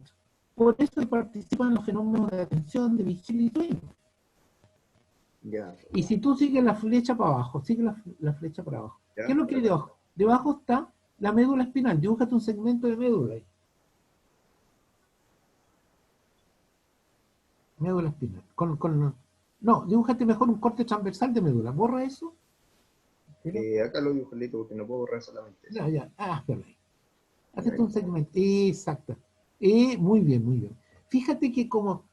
Por eso participan los fenómenos de atención, de vigilia y sueño. Y si tú sigues la flecha para abajo, sigue la flecha para abajo. ¿Qué es lo que hay debajo? Debajo está la médula espinal. Dibújate un segmento de médula ahí. Médula espinal. No, dibújate mejor un corte transversal de médula. Borra eso. Acá lo dibujo porque no puedo borrar solamente eso. Ya, espera ahí. Hazte un segmento. Exacto. Muy bien. Fíjate que como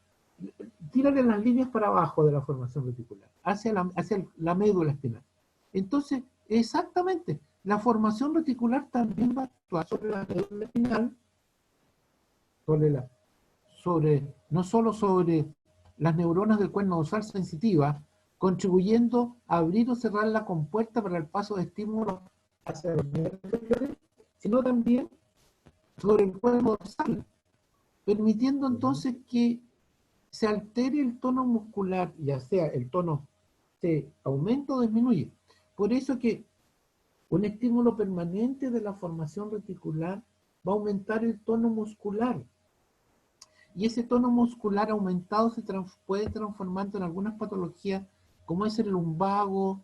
tírale las líneas para abajo de la formación reticular, hacia la médula espinal. Entonces, exactamente, la formación reticular también va a actuar sobre la médula espinal, no solo sobre las neuronas del cuerno dorsal sensitiva, contribuyendo a abrir o cerrar la compuerta para el paso de estímulos hacia los niveles inferiores, sino también sobre el cuerno dorsal, permitiendo entonces que se altere el tono muscular, ya sea el tono se aumenta o disminuye. Por eso que Un estímulo permanente de la formación reticular va a aumentar el tono muscular. Y ese tono muscular aumentado puede transformar en algunas patologías, como es el lumbago,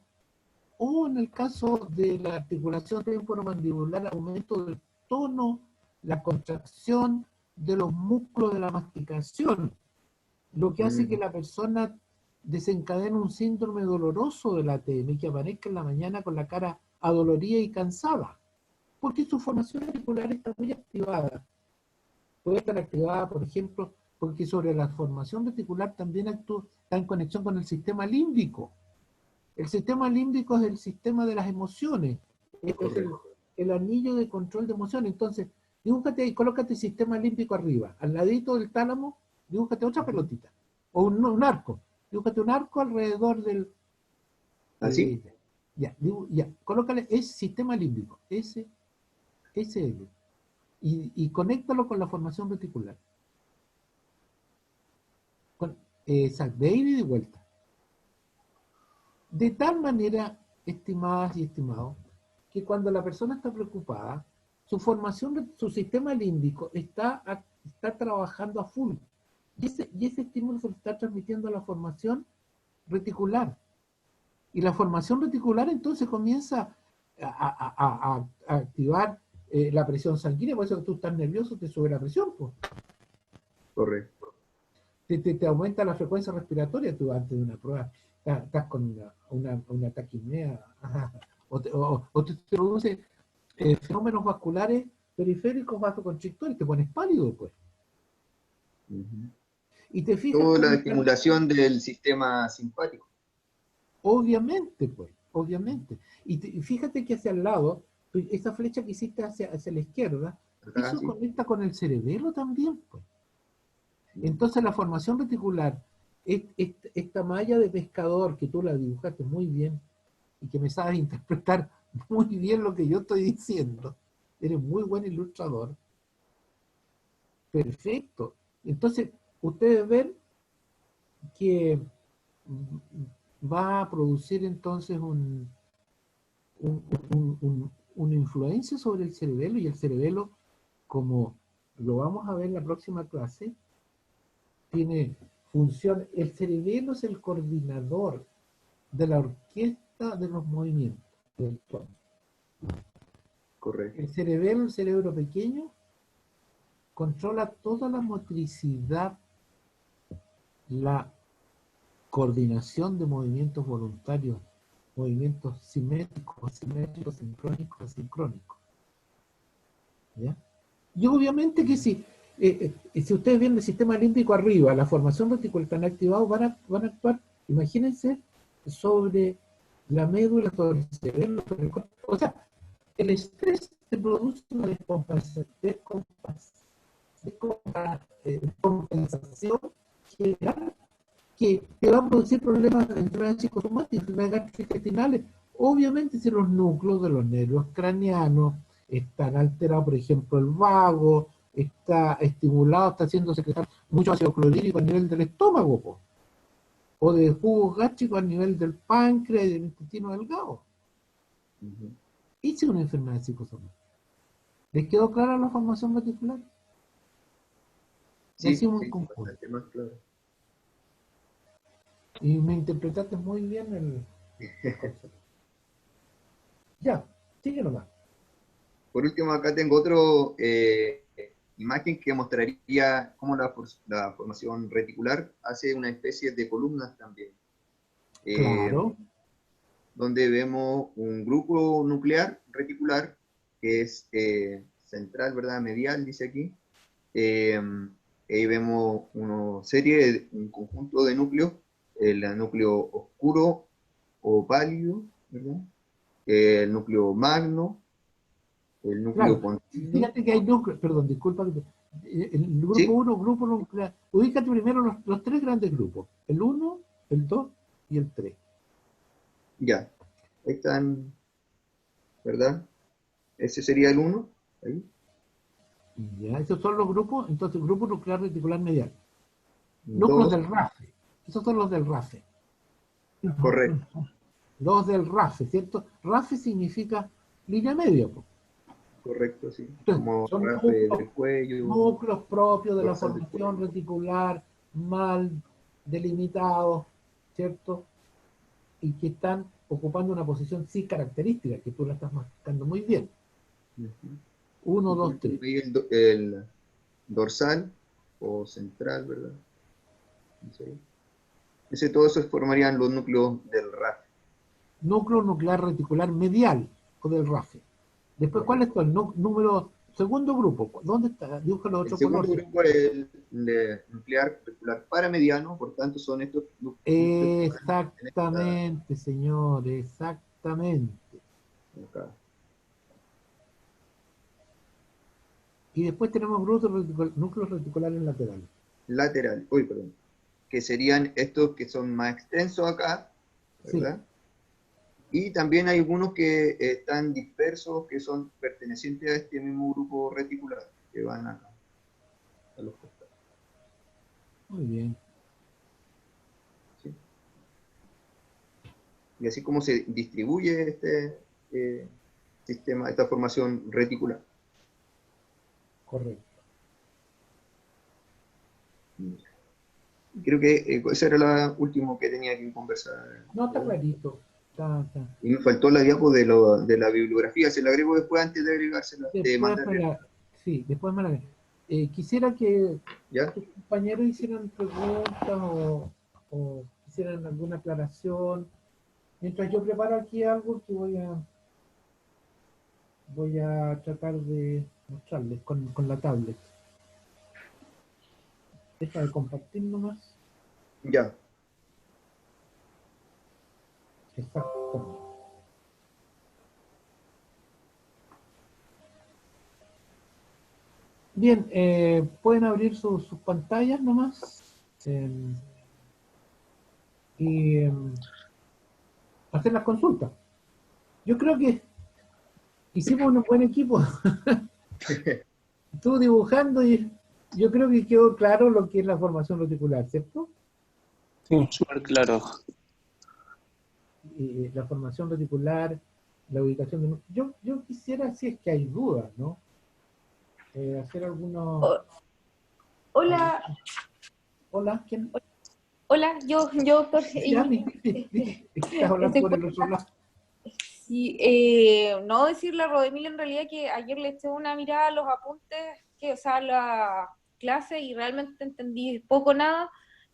o en el caso de la articulación temporomandibular, aumento del tono, la contracción de los músculos de la masticación, lo que hace que la persona desencadene un síndrome doloroso del ATM, que aparezca en la mañana con la cara adolorida y cansada, porque su formación articular está muy activada. Puede estar activada, por ejemplo, porque sobre la formación reticular también está en conexión con el sistema límbico. El sistema límbico es el sistema de las emociones, es el anillo de control de emociones. Entonces, dibújate y colócate el sistema límbico arriba, al ladito del tálamo, dibújate otra pelotita, o un arco, dibújate un arco alrededor del... ¿Así? Ya, colócale ese sistema límbico, SL, y conéctalo con la formación reticular. Exacto, de ida y de vuelta. De tal manera, estimadas y estimados, que cuando la persona está preocupada, su sistema límbico está trabajando a full. Y ese estímulo se lo está transmitiendo a la formación reticular. Y la formación reticular entonces comienza a activar la presión sanguínea. Por eso que tú estás nervioso, te sube la presión, pues. Correcto. Te aumenta la frecuencia respiratoria tú antes de una prueba. Estás con una taquipnea, o te produce fenómenos vasculares periféricos vasoconstrictores, te pones pálido, pues. Y te fijas... Toda la estimulación del sistema simpático. Obviamente, pues, obviamente. Y fíjate que hacia el lado, esa flecha que hiciste hacia la izquierda, eso conecta con el cerebelo también, pues. Entonces la formación reticular, esta malla de pescador que tú la dibujaste muy bien y que me sabes interpretar muy bien lo que yo estoy diciendo, eres muy buen ilustrador. Perfecto. Entonces, ustedes ven que va a producir entonces una influencia sobre el cerebelo, y el cerebelo, como lo vamos a ver en la próxima clase, tiene función. El cerebelo es el coordinador de la orquesta de los movimientos del tono. Correcto. El cerebro pequeño, controla toda la motricidad, la coordinación de movimientos voluntarios, movimientos simétricos, asimétricos, sincrónicos, asincrónicos. ¿Ya? Y obviamente que si ustedes ven el sistema límbico arriba, la formación reticular están activados, van a actuar, imagínense, sobre la médula, sobre el cerebro, sobre el cuerpo. O sea, el estrés te produce una descompensación general que te va a producir problemas de enfermedades psicosomáticas, enfermedades gastrointestinales. Obviamente, si los núcleos de los nervios craneanos están alterados, por ejemplo, el vago está estimulado, está haciendo secretar mucho ácido clorhídrico a nivel del estómago, o de jugos gástricos a nivel del páncreas y del intestino delgado. Esa es una enfermedad psicosomática. ¿Les quedó clara la formación reticular? Sí, bastante más claro. Y me interpretaste muy bien el concepto. Ya, sigue nomás. Por último, acá tengo otro imagen que mostraría cómo la formación reticular hace una especie de columnas también. Claro. Donde vemos un grupo nuclear reticular que es central, ¿verdad? Medial, dice aquí. Ahí vemos un conjunto de núcleos, el núcleo oscuro o pálido, ¿verdad? El núcleo magno, el núcleo continuo. Fíjate que hay núcleos, perdón, disculpa, el grupo 1, grupo nuclear. Ubícate primero los tres grandes grupos, el 1, el 2 y el 3. Ya, ahí están, ¿verdad? Ese sería el 1, ahí. Ya, esos son los grupos, entonces grupo nuclear reticular medial. Núcleos del RAFE, esos son los del RAFE. Correcto. Los del RAFE, ¿cierto? RAFE significa línea media, pues. Correcto, sí. Entonces, Como son ras del cuello, núcleos propios de la dorsal del formación cuello. reticular, mal delimitados, ¿cierto? Y que están ocupando una posición sí característica, que tú la estás marcando muy bien. Ujú. 1, Y por 2, último, 3. ahí el dorsal o central, ¿verdad? No sé. Todo eso formarían los núcleos del RAF. Núcleo nuclear reticular medial o del RAFE. Después, ¿cuál es Correcto. el número, segundo grupo? ¿Dónde está? Dibuja los El otro segundo color. grupo es el de nuclear reticular paramediano, por tanto son estos núcleos que van en esta, Exactamente, señor, exactamente. acá. Y después tenemos núcleos reticulares laterales. Lateral, uy, perdón, que serían estos que son más extensos acá, Sí, ¿verdad? Y también hay algunos que están dispersos, que son pertenecientes a este mismo grupo reticular, que van acá, a los costados. muy bien. ¿Sí? Y así como se distribuye este sistema, esta formación reticular. Correcto. Creo que ese era lo último que tenía que conversar, No, está ¿verdad? clarito. Está. Y me faltó la diapo de la bibliografía, se la agrego después antes de agregársela, de Después me mandarle, la... Sí, después me la... quisiera que ¿ya? tus compañeros hicieran preguntas o hicieran alguna aclaración. Mientras yo preparo aquí algo que voy a tratar de mostrarles con la tablet. Deja de compartir nomás. Ya. Exacto. Bien, pueden abrir sus pantallas nomás y hacer las consultas. Yo creo que hicimos un buen equipo. Estuve dibujando y yo creo que quedó claro lo que es la formación reticular, ¿cierto? Sí, súper claro. La formación reticular, la ubicación de... Yo quisiera, si es que hay dudas, ¿no? Hacer algunos... Oh, hola, Hola, ¿quién? hola, yo, doctor Yami, Amy. estás hablando Estoy por el otro lado. sí, no decirle a Rodemil en realidad que ayer le eché una mirada a los apuntes, o sea, la clase y realmente entendí poco nada.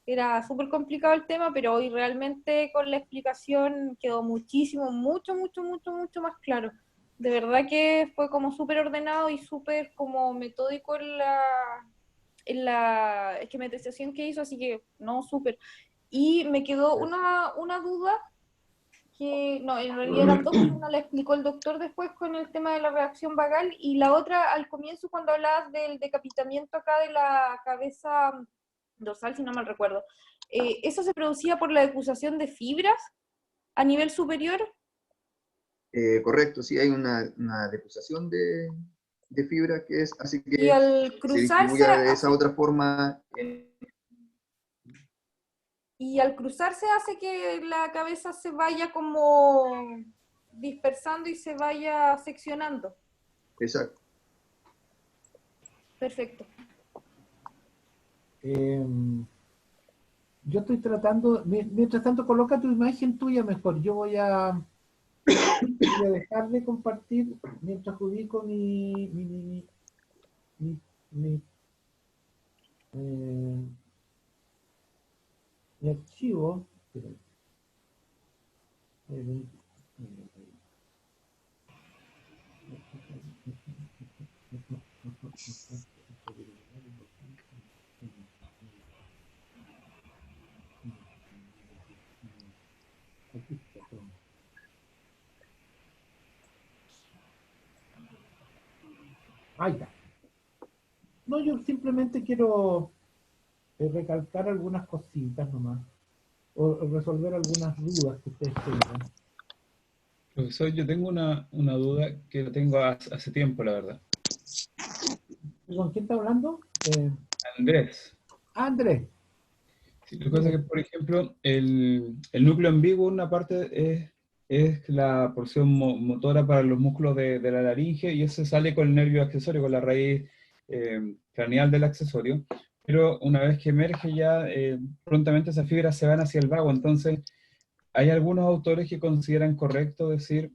Era súper complicado el tema, pero hoy realmente con la explicación quedó muchísimo, mucho más claro. De verdad que fue como súper ordenado y súper como metódico en la esquematización que hizo, así que no, súper. Y me quedó una duda que, no, en realidad eran dos, una la explicó el doctor después con el tema de la reacción vagal y la otra al comienzo cuando hablabas del decapitamiento acá de la cabeza dorsal, si no mal recuerdo. ¿Eso se producía por la decusación de fibras a nivel superior? Correcto, sí hay una decusación de fibra que hace Y que al se cruzarse distribuya de esa hace otra forma. Y al cruzarse hace que la cabeza se vaya como dispersando y se vaya seccionando. Exacto. Perfecto. Yo estoy tratando, mientras tanto coloca tu imagen tuya mejor. Yo voy a dejar de compartir mientras ubico mi, mi, eh, mi archivo. Espera, eh, aquí está, perdón. Ahí está. No, yo simplemente quiero recalcar algunas cositas nomás, o resolver algunas dudas que ustedes tengan. Profesor, yo tengo una duda que la tengo hace tiempo, la verdad. ¿Con quién está hablando? Andrés. Andrés. Sí, lo que pasa es que, por ejemplo, el núcleo ambiguo, una parte es es la porción motora para los músculos de la laringe, y eso sale con el nervio accesorio, con la raíz craneal del accesorio, pero una vez que emerge ya, prontamente esas fibras se van hacia el vago. Entonces hay algunos autores que consideran correcto decir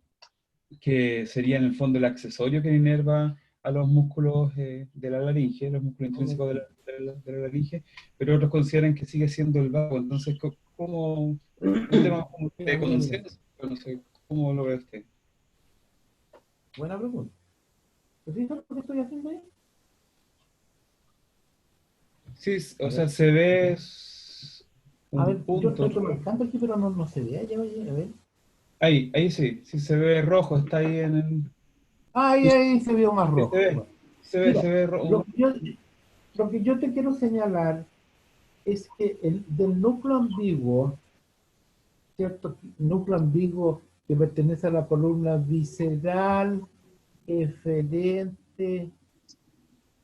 que sería en el fondo el accesorio que inerva a los músculos de la laringe, los músculos intrínsecos de la laringe, pero otros consideran que sigue siendo el vago. Entonces, como un tema como Mira, de mira, mira. consenso, no sé, ¿cómo lo ve usted? Buena pregunta. ¿Te fijas lo que estoy haciendo ahí? Sí, A o sea, ver, se ve a un ver, yo punto. estoy marcando aquí, pero no se ve. Allá, a ver. Ahí sí, sí se ve rojo, está ahí en el... Ahí se vio más Sí, rojo. Bueno, mira, se ve rojo. lo que yo te quiero señalar es que del núcleo ambiguo, ¿cierto? Núcleo ambiguo que pertenece a la columna visceral, eferente,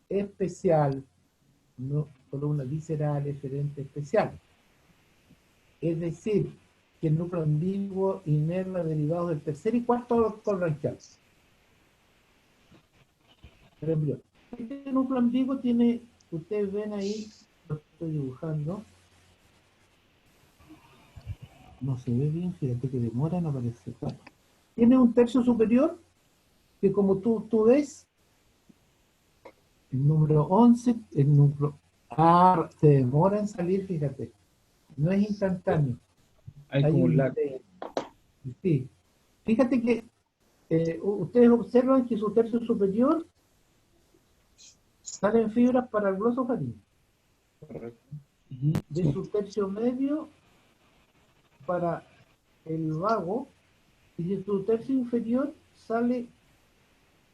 especial, ¿no? Columna visceral, eferente, especial. Es decir, que el núcleo ambiguo inerva derivados del tercer y cuarto cordranquial. Por ejemplo, este núcleo ambiguo tiene, ustedes ven ahí, lo estoy dibujando, no se ve bien, fíjate que demora en aparecer. Bueno, tiene un tercio superior que, como tú ves, el número 11, el número A se demora en salir, fíjate, no es instantáneo. Hay Hay como un un lag. delay. Sí. Fíjate que ustedes observan que su tercio superior salen fibras para el glosofaringe. Correcto. De su tercio medio para el vago, y de su tercio inferior sale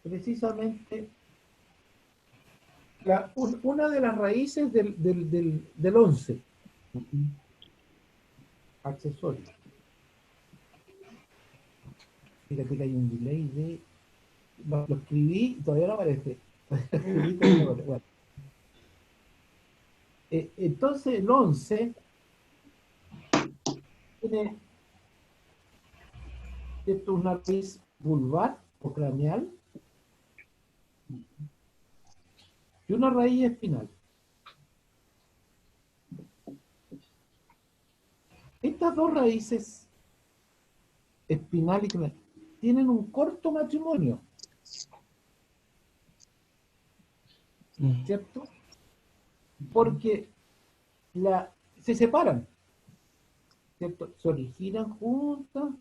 precisamente una de las raíces del 11, accesorio. Fíjate que hay un delay de... Lo escribí y todavía no aparece. Escribí, todavía no aparece. Bueno. Entonces el 11 tiene una raíz vulvar o craneal y una raíz espinal. Estas dos raíces, espinal y craneal, tienen un corto matrimonio, ¿cierto? Porque se separan, ¿cierto? Se originan juntas,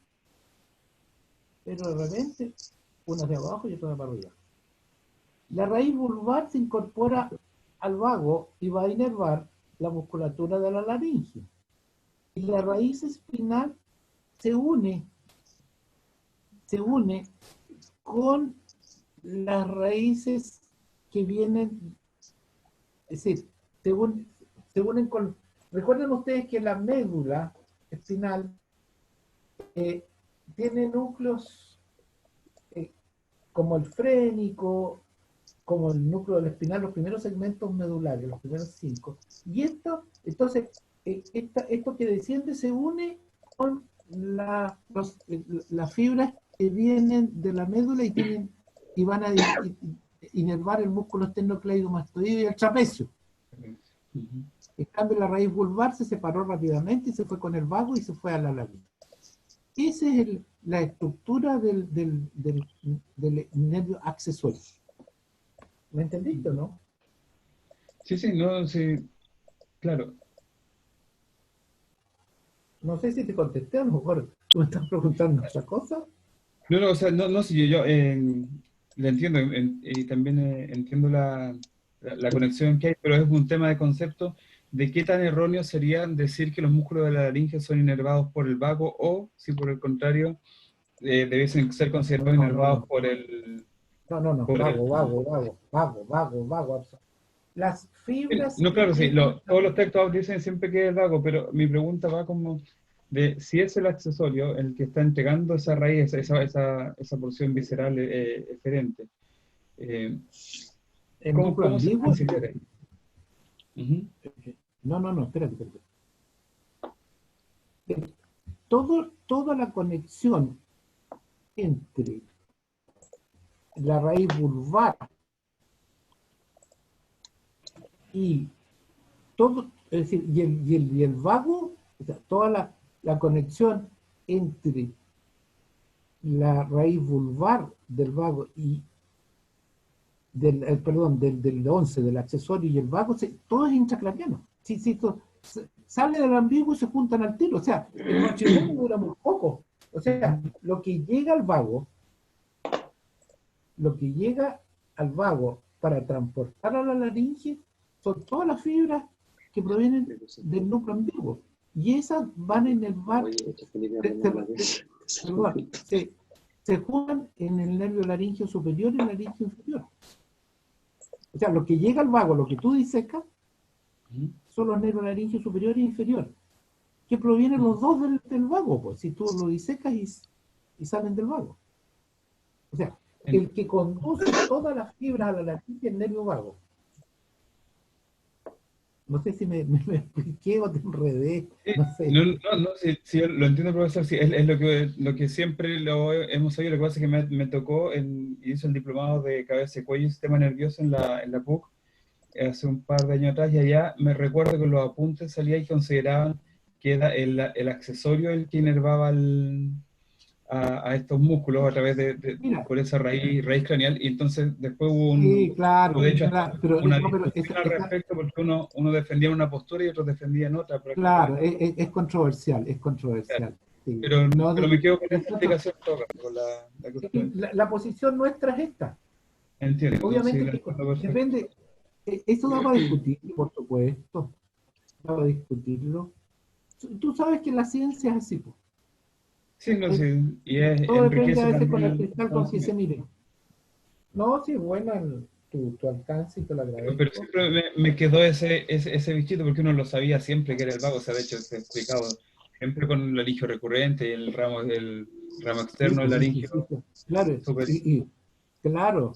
pero de repente una de abajo y otra de para arriba. La raíz vulvar se incorpora al vago y va a inervar la musculatura de la laringe. Y la raíz espinal se une con las raíces que vienen, es decir, se unen con... Recuerden ustedes que la médula espinal tiene núcleos como el frénico, como el núcleo del espinal, los primeros segmentos medulares, los primeros 5. Y entonces, esto que desciende se une con las fibras que vienen de la médula y van a inervar el músculo esternocleidomastoideo y el trapecio. En cambio, la raíz vulvar se separó rápidamente y se fue con el vago y se fue a la laringe. Esa es la estructura del nervio accesorio. ¿Me entendiste o no? Sí, sí, no, sí, claro. No sé si te contesté, a lo mejor tú me estás preguntando otra cosa. No, o sea, no, sí, yo le entiendo, y también entiendo la conexión que hay, pero es un tema de concepto de qué tan erróneo sería decir que los músculos de la laringe son inervados por el vago, o si por el contrario debiesen ser considerados No, no, inervados no. por el... No. Por el Vago. Las fibras no, que claro, sí, tienen... todos los textos dicen siempre que es el vago, pero mi pregunta va como de si es el accesorio el que está entregando esa raíz, esa porción visceral eferente. El núcleo ¿Cómo se ambiguo... considera? Ujú. No, espérate. toda la conexión entre la raíz vulvar y todo, es decir, y el vago, o sea, toda la conexión entre la raíz vulvar del vago y del 11, del accesorio y el vago, todo es intracraniano. Sale del ambiguo y se juntan al tiro. O sea, el matrimonio dura muy poco. O sea, lo que llega al vago para transportar a la laringe son todas las fibras que provienen del núcleo ambiguo. Y esas van en el vago. Se juntan en el nervio laringeo superior y el laringeo inferior. O sea, lo que llega al vago, lo que tú disecas, son los nervios laringeo superior e inferior, que provienen los dos del vago, pues, si tú lo disecas y salen del vago. O sea, el que conduce todas las fibras a la laringe es el nervio vago. No sé si me expliqué o te enredé, no sé. No, sí, lo entiendo, profesor, sí, es lo que siempre hemos sabido. Lo que pasa es que me tocó, hice el diplomado de cabeza y cuello y sistema nervioso en la PUC hace un par de años atrás, y allá me recuerdo que los apuntes salía y consideraban que era el accesorio el que inervaba a estos músculos a través por esa raíz craneal, y entonces después hubo sí, claro, de hecho, pero una discusión al respecto, porque uno defendía una postura y otros defendían otra. Claro, es controversial, es controversial. Sí. Pero me quedo con esta explicación con la cuestión. La posición nuestra es esta. Entiendo. Obviamente Sí, depende, eso da para discutirlo, por supuesto, da para discutirlo. Tú sabes que la ciencia es así, pues. Sí, no, sí. Y todo depende a veces con el el cristal con que se mire. No, sí, bueno, tu alcance y te lo agradezco. Pero siempre me quedó ese bichito, porque uno lo sabía siempre que era el vago. O sea, de hecho, se explicado siempre con el laringio recurrente y el ramo externo del laringio. Claro, claro.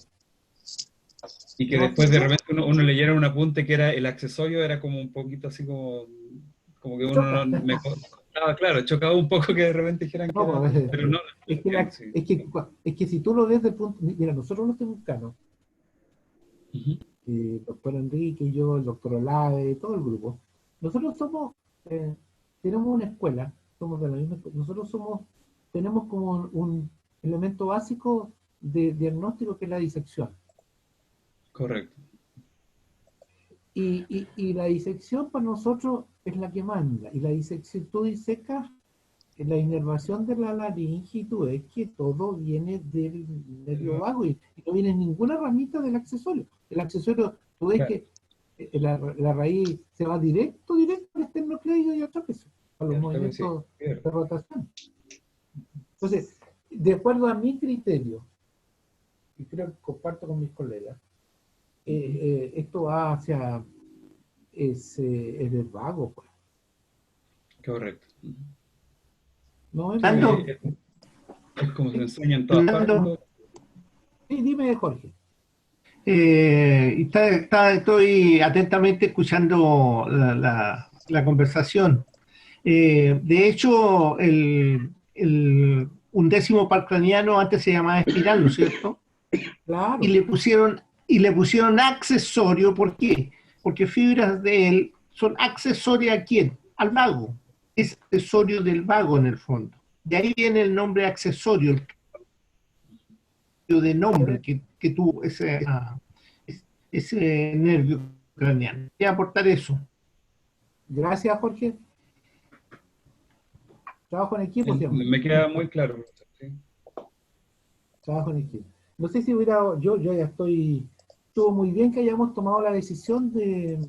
Y que después de repente uno leyera un apunte que era el accesorio, era como un poquito así como que uno chocaba un poco que de repente dijeran que era, pero no. Es que si tú lo ves de punto, mira, nosotros los temucanos, el doctor Enrique y yo, el doctor Olave, todo el grupo, nosotros tenemos una escuela, somos de la misma escuela, tenemos como un elemento básico de diagnóstico que es la disección. Correcto. Y la disección para nosotros es la que manda. Y la disección, tú disecas la inervación de la laringe y tú ves que todo viene del nervio vago y no viene ninguna ramita del accesorio. El accesorio, tú ves que la raíz se va directo al esternocleido y al trapecio, a los movimientos de rotación. Entonces, de acuerdo a mi criterio, y creo que comparto con mis colegas, esto va hacia el vago, pues. Correcto. No, es como se enseña en todas partes. Sí, dime, Jorge. Estoy atentamente escuchando la conversación. De hecho, un décimo par craniano antes se llamaba espiral, ¿no es cierto? Claro. Y le pusieron accesorio. ¿Por qué? Porque fibras de él son accesorias ¿a quién? Al vago. Es accesorio del vago en el fondo. De ahí viene el nombre accesorio, el de nombre que tuvo ese nervio craneano. Voy a aportar eso. Gracias, Jorge. Trabajo en equipo, ¿sí? Me queda muy claro. ¿Sí? Trabajo en equipo. No sé si yo ya estuvo muy bien que hayamos tomado la decisión de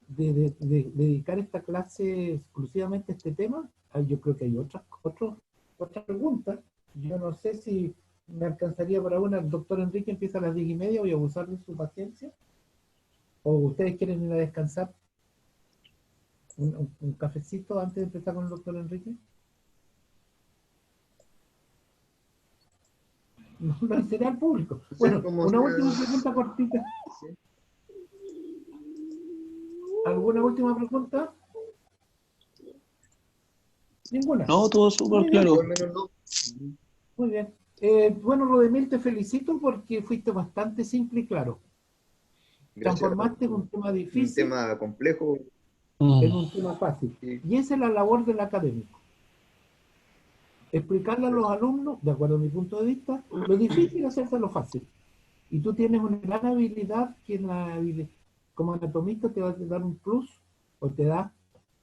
dedicar esta clase exclusivamente a este tema. Yo creo que hay otras preguntas. Yo no sé si me alcanzaría para una. El doctor Enrique empieza a las 10:30, voy a abusar de su paciencia. ¿O ustedes quieren ir a descansar? ¿Un cafecito antes de empezar con el doctor Enrique? No lo será al público. Bueno, una última pregunta cortita. Sí. ¿Alguna última pregunta? Ninguna. No, todo súper Muy bien. claro. Yo al menos no. Muy bien. Bueno, Rodemil, te felicito porque fuiste bastante simple y claro. Gracias. Transformaste un tema Un difícil tema complejo. en un tema fácil. Sí. Y esa es la labor del académico. Explicarle a los alumnos, de acuerdo a mi punto de vista, lo difícil es hacerse lo fácil. Y tú tienes una gran habilidad que como anatomista te va a dar un plus, o te da,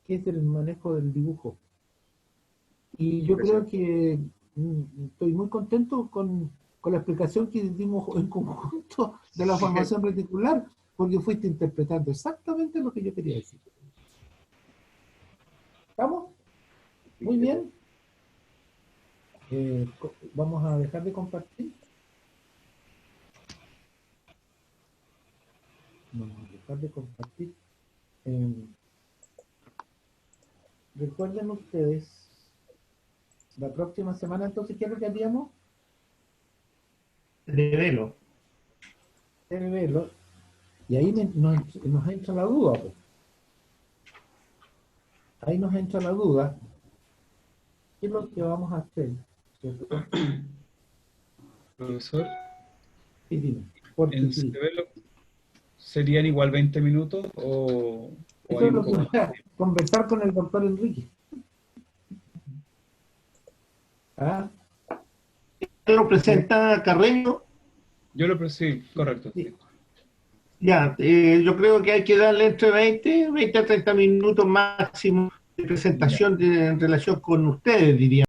que es el manejo del dibujo. Y yo creo que estoy muy contento con la explicación que dimos en conjunto de la formación reticular, porque fuiste interpretando exactamente lo que yo quería decir. ¿Estamos? Muy bien. Vamos a dejar de compartir. Vamos a dejar de compartir. Recuerden ustedes, la próxima semana, entonces, ¿qué es lo que haríamos? Revelo. Verlo. Y ahí nos entra la duda. Pues. Ahí nos entra la duda. ¿Qué es lo que vamos a hacer? ¿Cierto? Profesor, Sí, dime. Porque ¿en sí. Cerebelo serían igual 20 minutos o Eso hay es un lo que poco voy a conversar con el doctor Enrique. ¿Ah? ¿Lo presenta Carreño? Yo lo sí, correcto. Sí. Ya, yo creo que hay que darle entre 20 a 30 minutos máximo de presentación en relación con ustedes, diría.